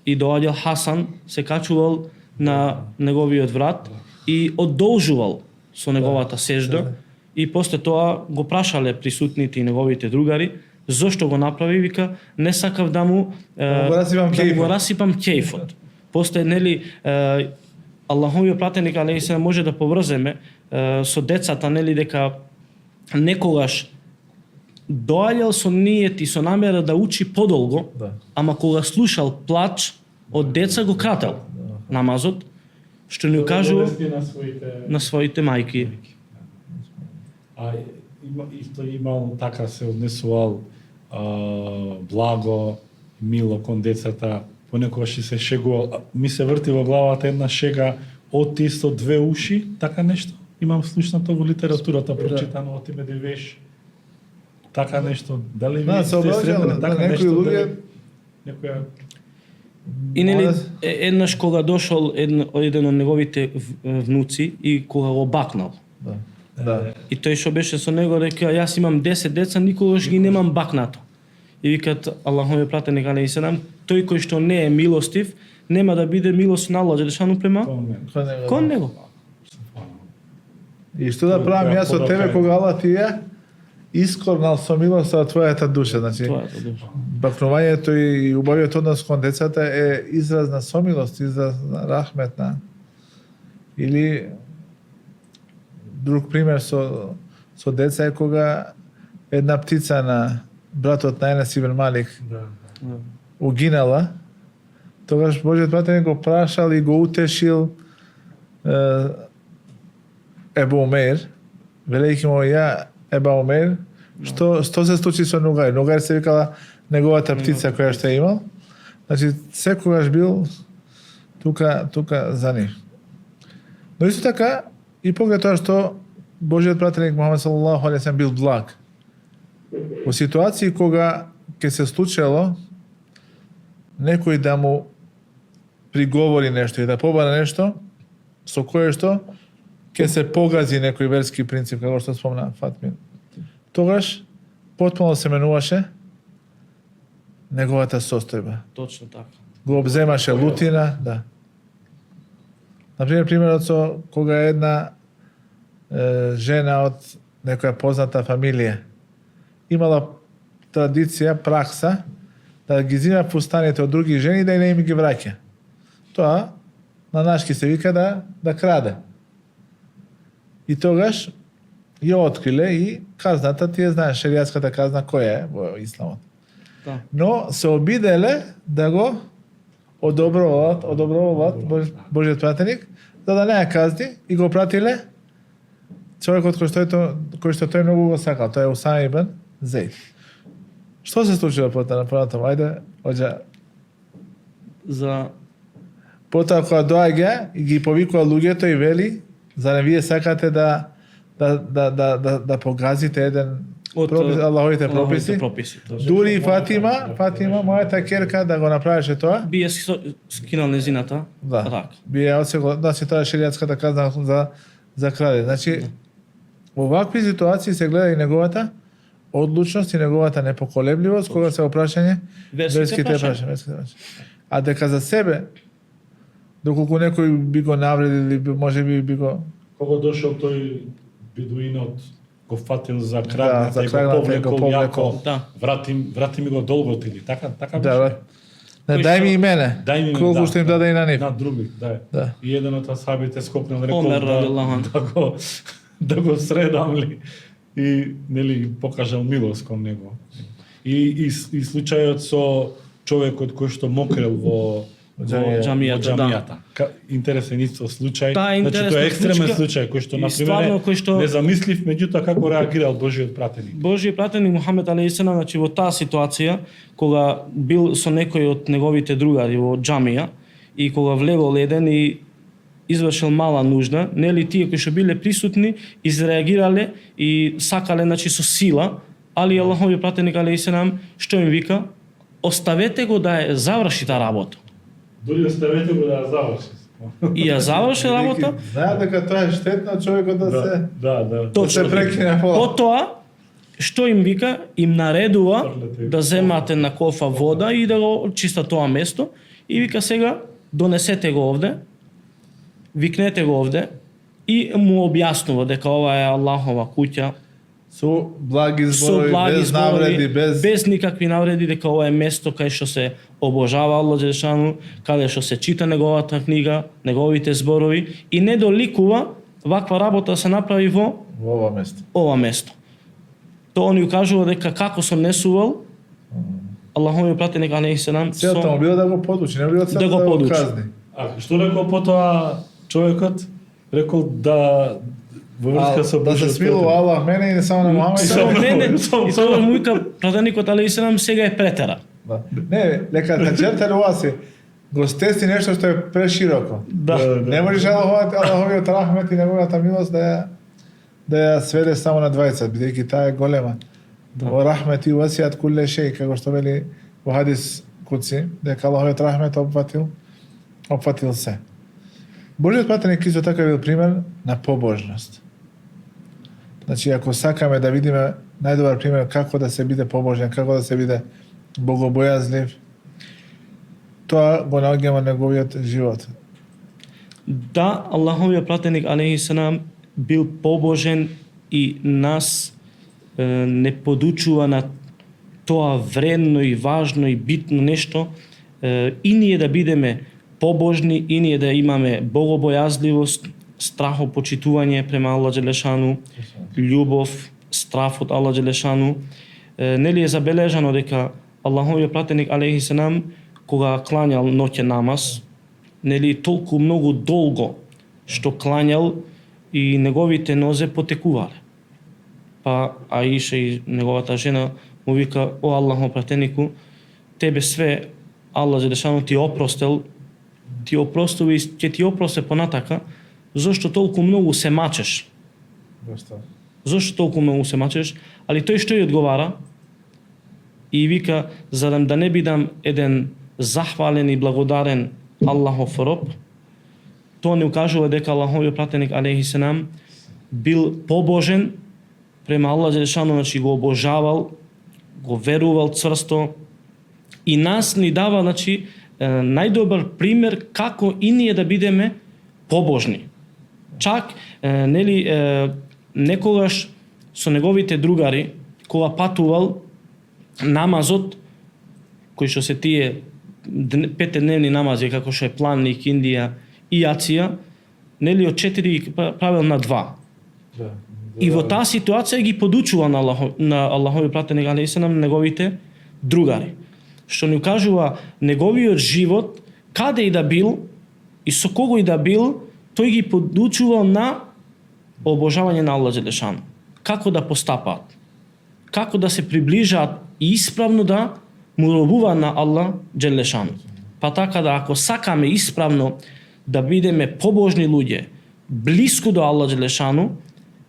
и доаѓал Хасан, се качувал на неговиот врат и одолжувал со неговата сежда и после тоа го прашале присутните и неговите другари зошто го направи, вика не сакав да му го расипам кејфот. После нели Аллаховиот пратеник алейхи може да поврземе со децата, нели, дека некогаш доаѓал со ниет и со намера да учи подолго, ама кога слушал плач од деца го крател намазот, што ни кажува на своите мајки. А исто имал така се однесувал благо, мило кон децата, понекогаш и се шегувал. Ми се врти во главата една шега од исто две уши, така нешто. Имам слушнато во литературата прочитано од име Девеш. Така нешто. Дали ви сте средни така нешто? Некоја И нели еднаш кога дошол еден од неговите внуци и кога го бакнал. Да. И тој што беше со него река јас имам 10 деца, никогаш ги немам бакнато. И викат Аллаховиот пратеник алейхи селам, тој кој што не е милостив, нема да биде милостив на Аллах џелешану према кон него. И што да правам јас од тебе кога Аллах ти е искорнал со милост од твојата душа, значи бакнувањето и убавиот однос кон децата е израз на сомилост, израз на рахмет на или друг пример со деца е кога една птица на братот на Енес ибн Малик угинала, тогаш Божиот пратеник го прашал и го утешил Ебу Умейр, велејќи му ја Еба Умейр, што се случи со Нугаир? Нугаир се викала неговата птица која што е имал. Значи секогаш бил тука за нив. Но исто така и поглед тоа што Божиот пратеник Мухамед салаллаху алейхи ва салем бил благ. Во ситуации кога ќе се случило некој да му приговори нешто и да побара нешто со кое што ќе се погази некој верски принцип, како што спомна Фатмин. Тогаш потполно се менуваше неговата состојба. Точно така. Го обземаше лутина, да. Например, примерот со кога една жена од некоја позната фамилија имала традиција, пракса да ги зима фустаните од други жени да и не им ги враќа. Тоа на нашки се вика да краде. И тогаш ја откриле и казната, тие знаеш шеријатската казна која е во исламот. Да. Но се обиделе да го одоброваат Божиот пратеник, за да не ја казни и го пратиле човекот кој што тој многу го сакал, тој е Усама ибн Зейд. Што се случило потоа? Ајде, оѓа. Потоа кога доаѓа и ги повикува луѓето и вели, за не вие сакате да погазите еден Аллаховите прописи. Дури Фатима, мојата керка да го направеше тоа. Бие скинал незината рак. Бие одсего, да се тоа шеријатската казна за краде. Значи, во вакви ситуации се гледа и неговата одлучност и неговата непоколебливост кога се опрашање верските прашања. А дека за себе, доколку некој би го навредил или можеби би го... Кога дошол тој бедуинот, го фатил за крагната и го повлекол, врати ми го долгот или така беше? Дај ми и мене, колку што им даде и на нив. На други, да. И еден од асхабите скокнал рекол да го средам ли и нели покажал милост кон него. И случајот со човекот кој што мокрел во џамијата. Интересен исто случај. Значи тоа е екстремен случај кој што на пример незамислив, меѓутоа како реагирал Божиот пратеник. Божиот пратеник Мухамед алейхи селам, значи во таа ситуација кога бил со некој од неговите другари во џамија и кога влегол еден и извршил мала нужда, нели тие кои што биле присутни изреагирале и сакале значи со сила, али Аллаховиот пратеник алейхи селам што им вика? Оставете го да ја заврши таа работа. Дури оставете го да ја заврши. и ја заврши работа. Знаат дека тоа е штетно човекот да се Да. да се прекине пола. Потоа, што им вика, им наредува да земате на кофа вода и да го чиста тоа место и вика сега донесете го овде, викнете го овде и му објаснува дека ова е Аллахова куќа, Со благи со зборови, благи без навреди, без никакви навреди, дека ова е место кај што се обожава Аллах Джелешану, каде што се чита неговата книга, неговите зборови и не доликува ваква работа се направи во во ова место. Тоа ни кажува дека како сум несувал, Аллаховиот пратеник алейхиселам Целта му било да го подучи, не било целта Да го да го подучи. казни. А што рекол потоа човекот? Рекол да во врска со Да се Божиот смилува пратеник. Аллах мене и не само на Мухамед. само мене, и тоа му вика пратеникот алейхиселам сега е претера. Да. Не, лека таџерте луаси. Го стесни нешто што е прешироко. Да. Не можеш Аллаховиот рахмет и неговата милост да ја сведе само на 20, бидејќи таа е голема. Во рахмет и васијат кулле шеј, како што вели во хадис куци, дека Аллаховиот рахмет опфатил се. Божиот пратеник исто така бил пример на побожност. Значи, ако сакаме да видиме најдобар пример како да се биде побожен, како да се биде богобојазлив, тоа го наоѓаме на неговиот живот. Да, Аллаховиот пратеник алейхиселам бил побожен и нас не подучува на тоа вредно и важно и битно нешто, и ние да бидеме побожни, и ние да имаме богобојазливост, страхопочитување према Аллах Джелешану, љубов, страф од Аллах Джелешану. Нели е забележано дека Аллаховиот пратеник алейхиселам кога клањал ноќен намаз, нели толку многу долго што клањал и неговите нозе потекувале. Па Аиша и неговата жена му вика: "О Аллахов пратенику, тебе све Аллах Джелешану ти опростил, ти опростува и ќе ти опросте понатака, зошто толку многу се мачеш?" Зошто толку многу се мачеш? Али тој што ја одговара и вика: "Зарем да не бидам еден захвален и благодарен Аллахов роб." Тоа не укажува дека Аллаховиот пратеник алейхиселам бил побожен према Аллах Джелешану, значи го обожавал, го верувал цврсто и нас ни дава, значи, најдобар пример како и ние да бидеме побожни. Чак, нели, некогаш со неговите другари, кога патувал намазот, кој што се тие петдневни намази, како што е планник, Индија и Јација, нели од 4 правил на 2. И во таа ситуација ги подучува на Аллаховиот пратеник алейхиселам неговите другари. Што ни кажува неговиот живот, каде и да бил и со кого и да бил, тој ги подучува на обожавање на Аллах Джелешану. Како да постапаат, како да се приближаат и исправно да му робува на Аллах Джелешану. Па така да ако сакаме исправно да бидеме побожни луѓе, блиску до Аллах Джелешану,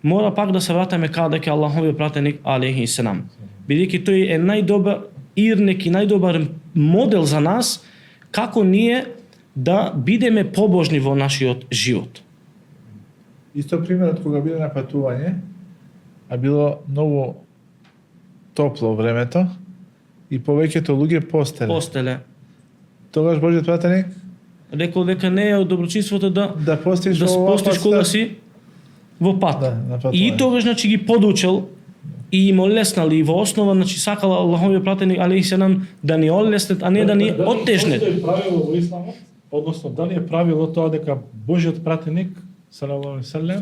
мора пак да се вратиме каде ке Аллаховиот пратеник алейхиселам. Бидејќи тој е најдобар ирник и најдобар модел за нас како ние да бидеме побожни во нашиот живот. Исто примерот кога биле на патување, а било многу топло времето и повеќето луѓе постеле. Тогаш Божиот пратеник рекол дека не е од доброчинството да постиш кога си во пат. Да, и тогаш, значи, ги подучил и им олеснал и во основа, значи, сакал Аллаховиот пратеник алейхиселам да ни олеснет, а не да ни оттежнет. Дали правило во исламот, односно дали е правило тоа дека Божиот пратеник салаллаху алейхи ве селем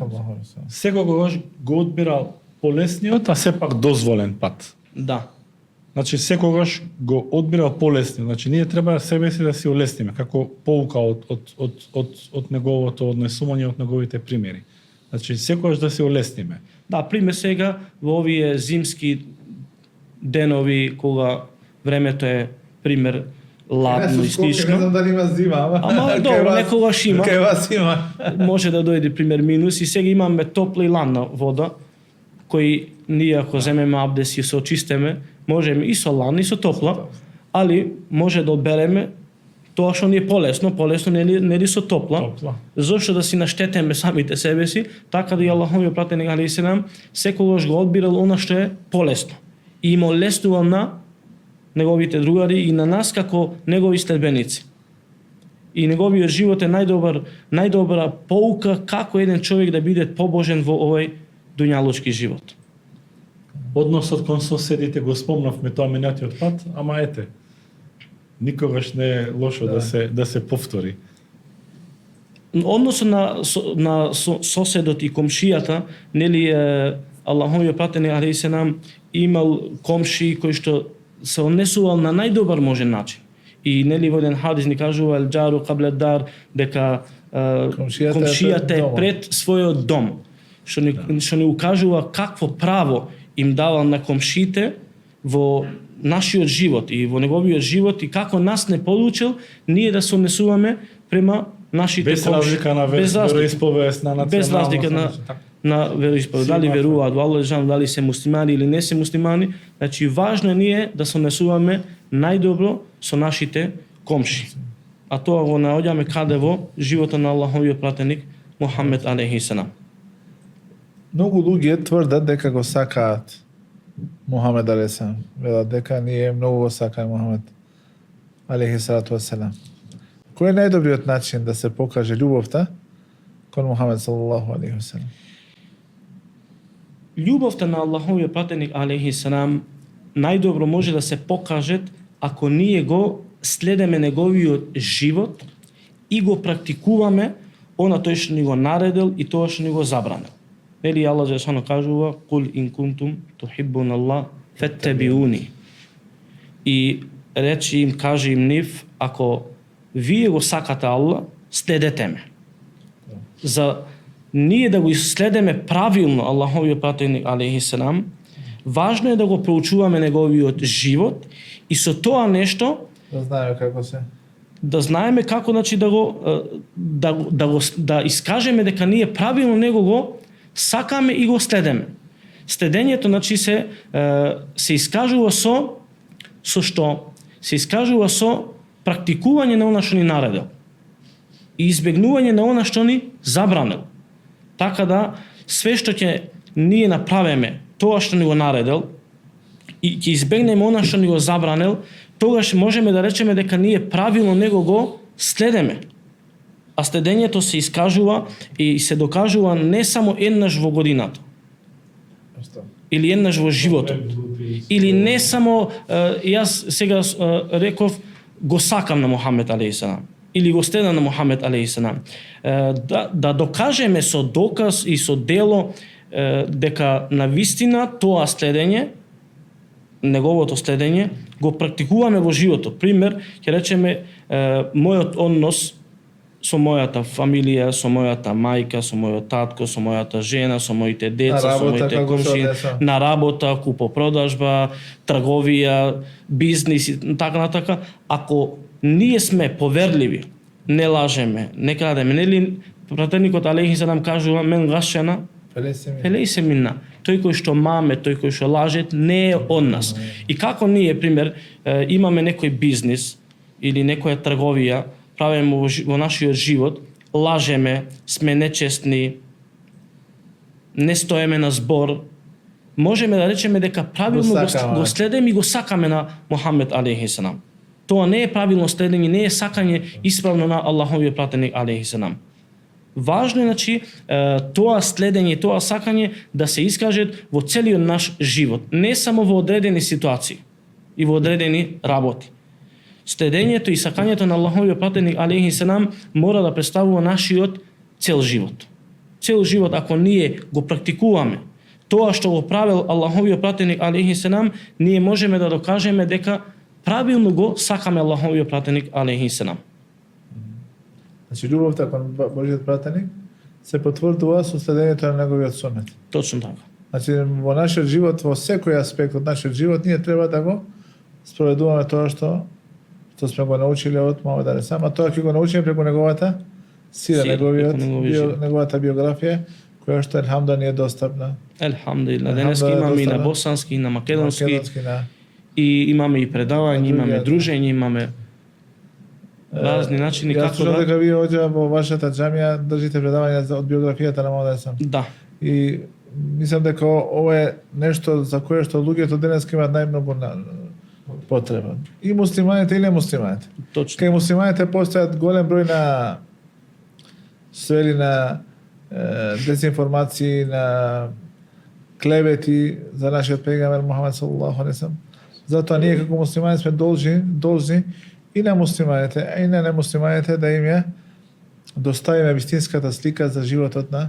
секогаш го одбирал полесниот, а сепак дозволен пат. Да. Значи секогаш го одбирал полесниот. Значи ние треба себе си да си олесниме како поука од неговото однесување, од неговите примери. Значи секогаш да се олесниме. Да, пример сега во овие зимски денови кога времето е пример ладно и слично. Не знам дали има зима, ама добро, некогаш има. Кај вас има. Може да дојде пример минус и сега имаме топла и ладна вода, кој ние ако земеме абдес и се очистеме, можеме и со ладна и со топла, али може да одбереме Тоа што ни е полесно нели со топла. Зошто да си наштетеме самите себе си, така да и Аллаховиот пратеник алейхи селам секогаш го одбирал она што е полесно. И им олеснувал на неговите другари и на нас како негови следбеници. И неговиот живот е најдобра поука како еден човек да биде побожен во овој дуњалучки живот. Односот кон соседите го спомнавме тоа минатиот пат, ама ете, никогаш не е лошо да се повтори. Односот на соседот и комшијата, нели Аллаховиот пратеник алейхи селам имал комши кои што се однесувал на најдобар можен начин. И нели во еден хадис ни кажува ел џару кабле дар, дека комшијата е пред својот дом. Што ни укажува какво право им давал на комшите во нашиот живот и во неговиот живот и како нас не подучил ние да се однесуваме према нашите без комши. разлика на вероисповест, на националност. Без разлика на вероисповест. Дали веруваат во Аллах, дали се муслимани или не се муслимани. Значи, важно е ние да се однесуваме најдобро со нашите комши. А тоа го наоѓаме каде во животот на Аллаховиот пратеник Мухамед алейхи селам. Многу луѓе тврдат дека го сакаат Мухамед алейхи селам. Велат дека ние многу го сакаме Мухамед алейхи салату васелам. Кој е најдобриот начин да се покаже љубовта кон Мухамед салаллаху алейхи васелам? Љубовта на Аллаховиот пратеник алейхи селам најдобро може да се покаже ако ние го следеме неговиот живот и го практикуваме она тој што ни го наредил и тоа што ни го забранил. Нели Аллах џелешано кажува кул ин кунтум тухиббуна Аллах феттебиуни. И речи им, кажи им нив, ако вие го сакате Аллах, следете ме. За ние да го следеме правилно Аллаховиот пратеник алейхи селам, важно е да го проучуваме неговиот живот и со тоа нешто Да знаеме како се. Да знаеме како значи да искажеме дека ние правилно него го сакаме и го следеме. Следењето значи се искажува со што? Се искажува со практикување на она што ни наредил и избегнување на она што ни забранил. Така да све што ќе ние направиме тоа што ни го наредил и ќе избегнеме она што ни го забранил, тогаш можеме да речеме дека ние правилно него го следеме. А следењето се искажува и се докажува не само еднаш во годината. Или еднаш во животот. Или не само, јас сега реков, го сакам на Мухамед алейхи селам. Или го следам на Мухамед алейхи селам. Да докажеме со доказ и со дело дека навистина тоа следење, неговото следење, го практикуваме во животот. Пример, ќе речеме, мојот однос со мојата фамилија, со мојата мајка, со мојот татко, со мојата жена, со моите деца, со моите комши, на работа, купопродажба, трговија, бизнис и така натака. Ако ние сме поверливи, не лажеме, не крадеме, нели пратеникот алейхи селам кажува мен гашена фелейсе минна. Тој кој што маме, тој кој што лажет, не е од нас. И како ние, пример, имаме некој бизнис или некоја трговија, правиме во нашиот живот, лажеме, сме нечестни, не стоеме на збор, можеме да речеме дека правилно го следеме и го сакаме на Мухамед алейхи селам. Тоа не е правилно следење, не е сакање исправно на Аллаховиот пратеник алейхи селам. Важно е, значи, тоа следење, тоа сакање да се искажат во целиот наш живот, не само во одредени ситуации и во одредени работи. Следењето и сакањето на Аллаховиот пратеник алейхи селам мора да представува нашиот цел живот. Цел живот, ако ние го практикуваме тоа што го правил Аллаховиот пратеник алейхи селам, ние можеме да докажеме дека правилно го сакаме Аллаховиот пратеник алейхи селам. Значи, љубовта кон Божиот пратеник се потврдува со следењето на неговиот сунет. Точно така. Значи, во нашиот живот, во секој аспект од нашиот живот, ние треба да го спроведуваме тоа што сме го научиле од Мухамед алейхи селам, а тоа ќе го научиме преку неговата сира, неговата биографија, која што елхамда ни е достапна. Елхамдулилlah. Денеска имаме и на босански, и на македонски, и имаме и предавања, имаме дружење, имаме разни начини Јас како слушам да... дека вие оѓа во вашата џамија држите предавања од биографијата на Мухамед сам. Да, И мислам дека ова е нешто за кое што луѓето денес имаат најмногу потреба. И муслиманите и немуслиманите. точно. Кај муслиманите постојат голем број на свели на дезинформации, на клевети за нашиот пегамбер Мухамед саллаллаху алейхи веселем. Затоа ние како муслимани сме должни и на муслиманите, а и на немуслиманите да им ја доставиме вистинската слика за животот на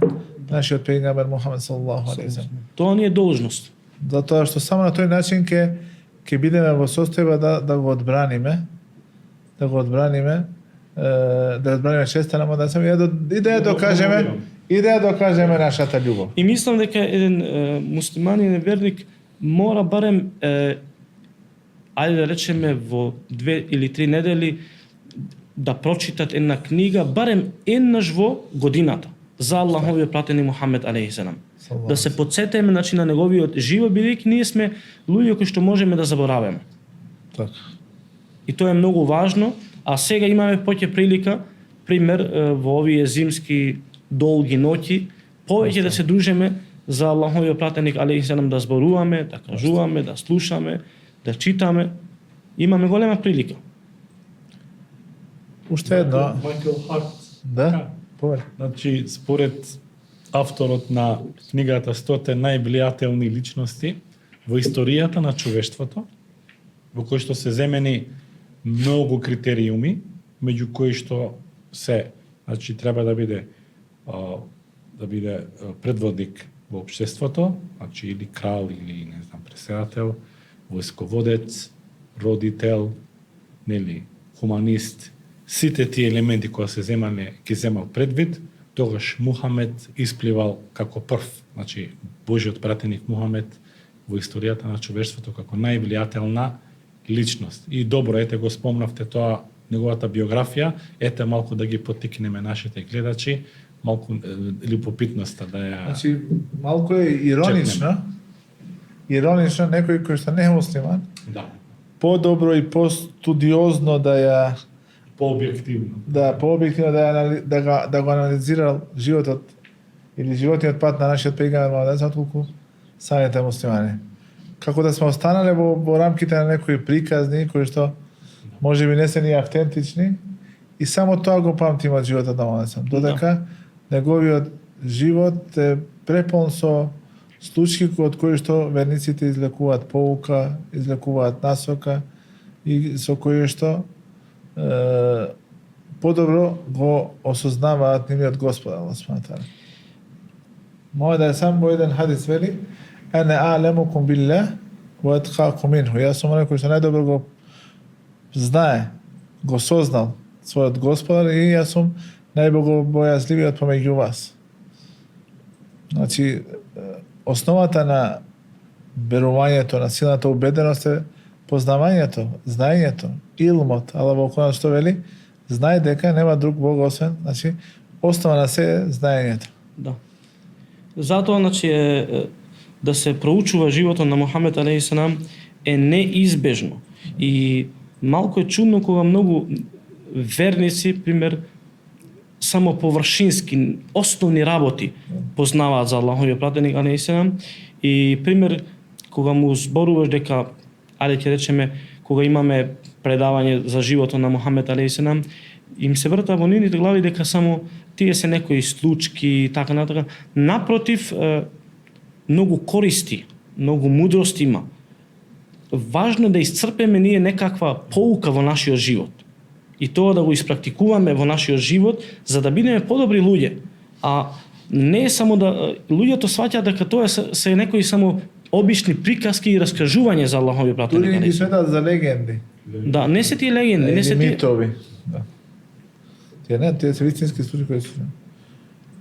нашиот пегамбер Мухамед саллаллаху алейхи веселем. Тоа ни е должност. Затоа што само на тој начин ќе бидеме во состојба да го одбраниме, да одбраниме честа на Мухамед и да ја докажеме нашата љубов. И мислам дека еден муслиманин верник мора барем ајде да речеме во 2 или 3 недели да прочитат една книга барем еднаш во годината за Аллаховиот пратеник Мухамед алейхи селам. Да се потсетиме на неговиот живот, бидејќи ние сме луѓе кои што можеме да забораваме. Така. И тоа е многу важно, а сега имаме поќе прилика, пример во овие зимски долги ноќи, повеќе да се дружиме за Аллаховиот пратеник алейхи селам, да зборуваме, да кажуваме, да слушаме, да читаме. Имаме голема прилика. Уште едно, Майкл Харт. да? Повели. Значи, според авторот на книгата 100 највлијателни личности во историјата на човештвото, во кој што се земени многу критериуми, меѓу кои што се, значи треба да биде предводник во општеството, значи или крал или не знам преседател, војсководец, родител, нели, хуманист, сите тие елементи кои се земале, ги земал предвид, тогаш Мухамед испливал како прв, значи Божиот пратеник Мухамед во историјата на човештвото како највлијателна личност. И добро, ете го спомнавте тоа, неговата биографија, ете малку да ги поттикнеме нашите гледачи, малку любопитноста да ја... Значи, малку е иронично некој кој што не е муслиман, Да, подобро и постудиозно да ја пообјективно. пообјективно да го анализирал животот или животниот пат на нашиот пегамбер Мухамед отколку самите муслимани. Како да сме останале во рамките на некои приказни кои што можеби не се ни автентични и само тоа го памтиме од животот на Мухамед. Додека неговиот живот е препон со случаи од кои што верниците излекуваат поука, излекуваат насока и со кои што подобро го осознаваат нивниот Господ Аллах субханаху ва таала. Моје да е сам во еден хадис вели: "Ана а'ламукум биллах ва атқакум минху." Јас сум оној кој што најдобро го знае, го сознал својот Господар и јас сум најбогобојазливиот помеѓу вас. Значи, основата на верувањето, на силната убеденост е познавањето, знаењето, илмот. Аллах во Коран што вели? Знај дека нема друг Бог освен, значи, основа на се е знаењето. Да. Затоа, значи, да се проучува животот на Мухамед алейхи селам е неизбежно. И малку е чудно кога многу верници, пример, само површински, основни работи познаваат за Аллаховиот пратеник алейхи селам и пример кога му зборуваш дека, ајде ќе речеме, кога имаме предавање за животот на Мухамед алейхи селам, им се врта во нивните глави дека само тие се некои случки и така натака. Напротив, многу користи, многу мудрост има. Важно е да исцрпеме ние некаква поука во нашиот живот. И тоа да го испрактикуваме во нашиот живот за да бидеме подобри луѓе. А не е само да луѓето сваќаат дека тоа се некои само обични приказки и раскажување за Аллаховиот пратеник. Дури ги сметаат за легенди. Да, не се тие легенди, не се тие митови. Да. Тие се вистински случаи кои се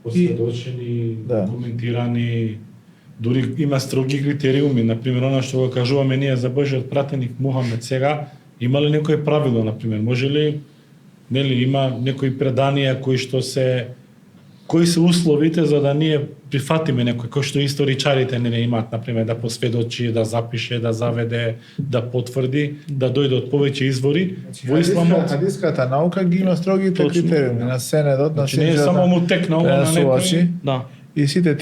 Посведочени, Да. коментирани, дури има строги критериуми, например, она што го кажуваме ние за Божиот пратеник Мухамед сега, има ли некој правило, например, може ли, нели, има некои преданија кои што се кои се условите за да ние прифатиме некој, кој што историчарите не имаат, например, да посведочи, да запише, да заведе, да потврди, да дојде од повеќе извори. Во исламот Хадиската наука ги има строгите критериуми на сенедот, на не е само му текнало на некој. Да. И сите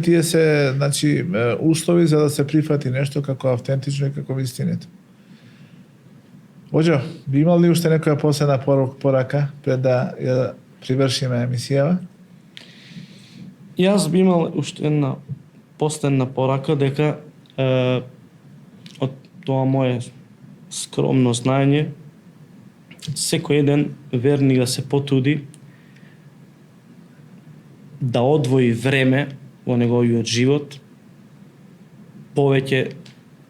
тие се, значи, услови за да се прифати нешто како автентично и како вистинито. Оџо, би имал ли уште некоја последна порака пред да ја привршиме емисијава? Јас би имал уште една последна порака дека од тоа мое скромно знаење секој еден верник да се потруди да одвои време во неговиот живот повеќе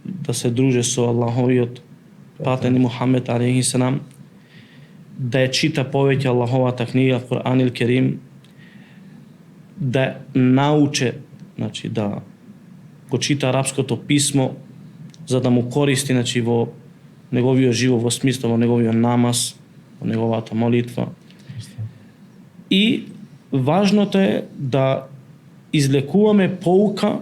да се дружи со Аллаховиот пратеник Мухамед алейхи селам, да ја чита повеќе Аллаховата книга Кур'ан ил Керим, да научи, значи да го чита арапското писмо за да му користи, значи во неговиот живот, во смисло во неговиот намаз, во неговата молитва. И важното е да излекуваме поука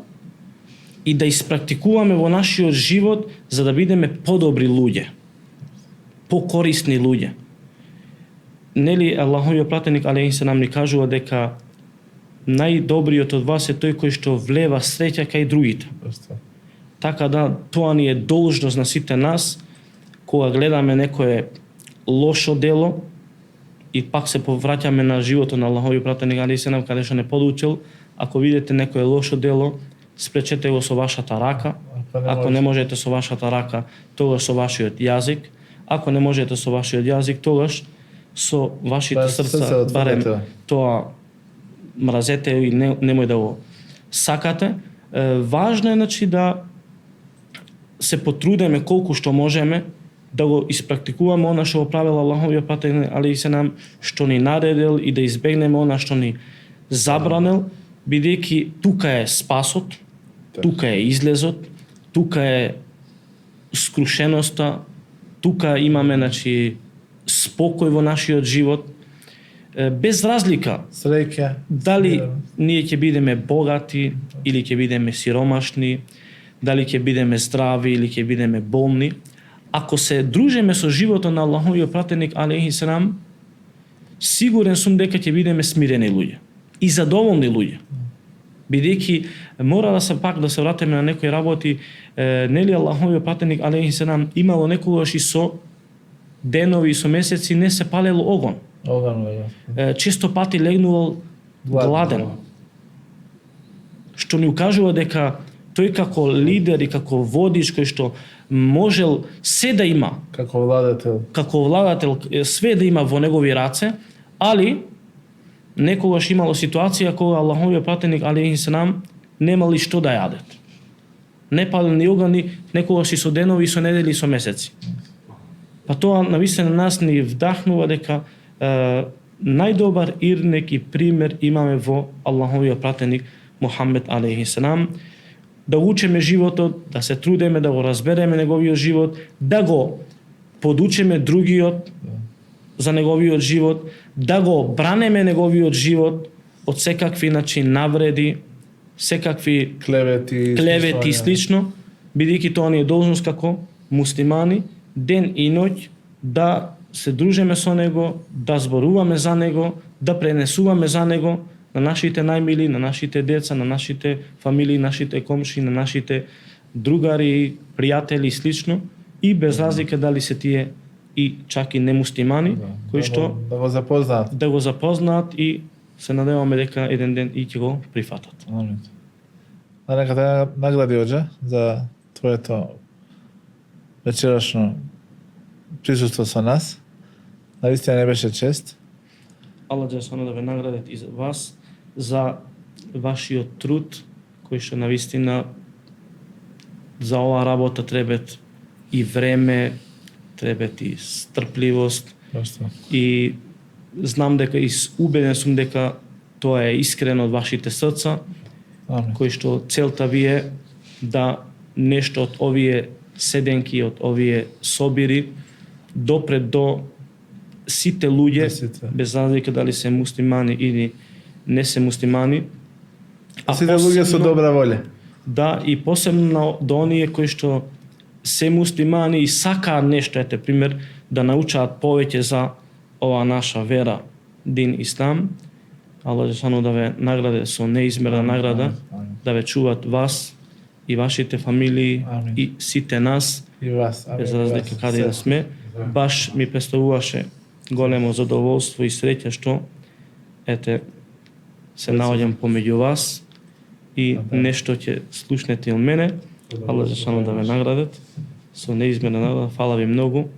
и да испрактикуваме во нашиот живот за да бидеме подобри луѓе, покорисни луѓе. Нели Аллаховиот пратеник алейхи селам ни кажува дека најдобриот од вас е тој кој што влева среќа кај другите. Така да тоа ни е должност на сите нас кога гледаме некое лошо дело и пак се повраќаме на животот на Аллаховиот пратеник алейхи селам каде што не подучил, ако видите некое лошо дело, спречете го со вашата рака. Ако не можете со вашата рака, тогаш со вашиот јазик. Ако не можете со вашиот јазик, тогаш со вашите срца, барем тоа мразете и немој да го сакате. Важно е, значи, да се потрудиме колку што можеме да го испрактикуваме она што го правил Аллаховиот пратеник алейхи селам, што ни наредил, и да избегнеме она што ни забранил, бидејќи тука е спасот, тука е излезот, тука е скрушеноста, тука имаме, значи, спокој во нашиот живот, без разлика среќа дали ние ќе бидеме богати или ќе бидеме сиромашни, дали ќе бидеме здрави или ќе бидеме болни. Ако се дружиме со животот на Аллаховиот пратеник алейхи селам, сигурен сум дека ќе бидеме смирени луѓе и задоволни луѓе. Бидејќи мора да се пак да се вратиме на некои работи, нели Аллаховиот пратеник алейхи селам имало некогаш и со денови и со месеци не се палело огон. Често пати легнувал гладен. Што ни укажува дека тој како лидер и како водич кој што можел се да има, како владател све да има во негови раце, али некогаш имало ситуација кога Аллаховиот пратеник алейхи селам немали што да јадат. Не палел ни оган, некогаш и со денови, и со недели, и со месеци. Па тоа навистина нас ни вдахнува дека најдобар ирнек и пример имаме во Аллаховиот пратеник Мухамед алейхи селам. Да учиме животот, да се трудиме да го разбереме неговиот живот, да го подучиме другиот за неговиот живот, да го бранеме неговиот живот од секакви навреди, секакви клевети и слично, бидејќи тоа ни е должност како муслимани, ден и ноќ да се дружиме со него, да зборуваме за него, да пренесуваме за него на нашите најмили, на нашите деца, на нашите фамилии, нашите комши, на нашите другари, пријатели и слично, и без разлика дали се тие и чак и немуслимани, кои што да го запознаат и се надеваме дека еден ден и ќе го прифатат. Амин. Нека те награди Оџа за твоето вечерашно присуство со нас. Навистина не беше чест. Аллах џелешано да ве наградат и за вас за вашиот труд, кој што навистина за оваа работа требат и време, требат и стрпливост. И знам дека и убеден сум дека тоа е искрено од вашите срца, кој што целта ви е да нешто од овие седенки, од овие собири допред до сите луѓе, Сите. без разлика дали се муслимани или не се муслимани, Сите луѓе со добра волја. да, и посебно до оние кои што се муслимани и сакаат нешто, ете пример, да научаат повеќе за ова наша вера, дин Ислам. Аллах џелешану да ве награде со неизмерна награда, Амин. да ве чуваат вас и вашите фамилии Амин. и сите нас, И вас. без разлика каде да сме. Баш ми представуваше големо задоволство и среќа што ете се наоѓам помеѓу вас и нешто ќе слушнете од мене. Аллах џелешану да ве наградат со неизмерна награда. Фала ви многу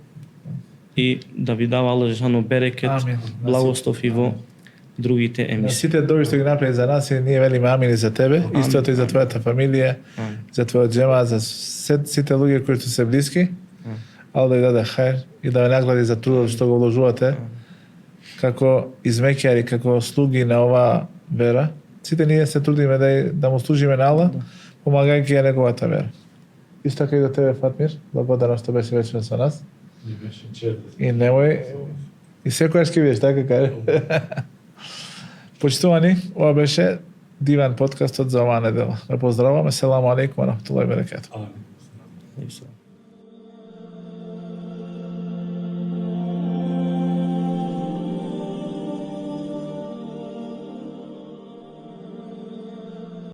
и да ви дава Аллах џелешану берекет, Амин. благослов и во другите На емисии. сите доби што ги направи за нас и ние велиме амин и за тебе, истото и за твојата фамилија, Амин. за твојот џема, за сите луѓе кои што се блиски. Аллах да ви даде хајр и да ве награди за трудот што го вложувате како измеќари, како слуги на оваа вера. Сите ние се трудиме да му служиме на Аллах, помагајќи ја неговата вера. Исто така и до тебе, Фатмир, благодарам што беше вечер со нас. И немој и секојаш ќе бидеш така кај. Почитувани, ова беше Диван подкастот за оваа недела. Ве поздравуваме, селаму алейкум ва рахметуллахи ва берекатух. Амин. Исlam.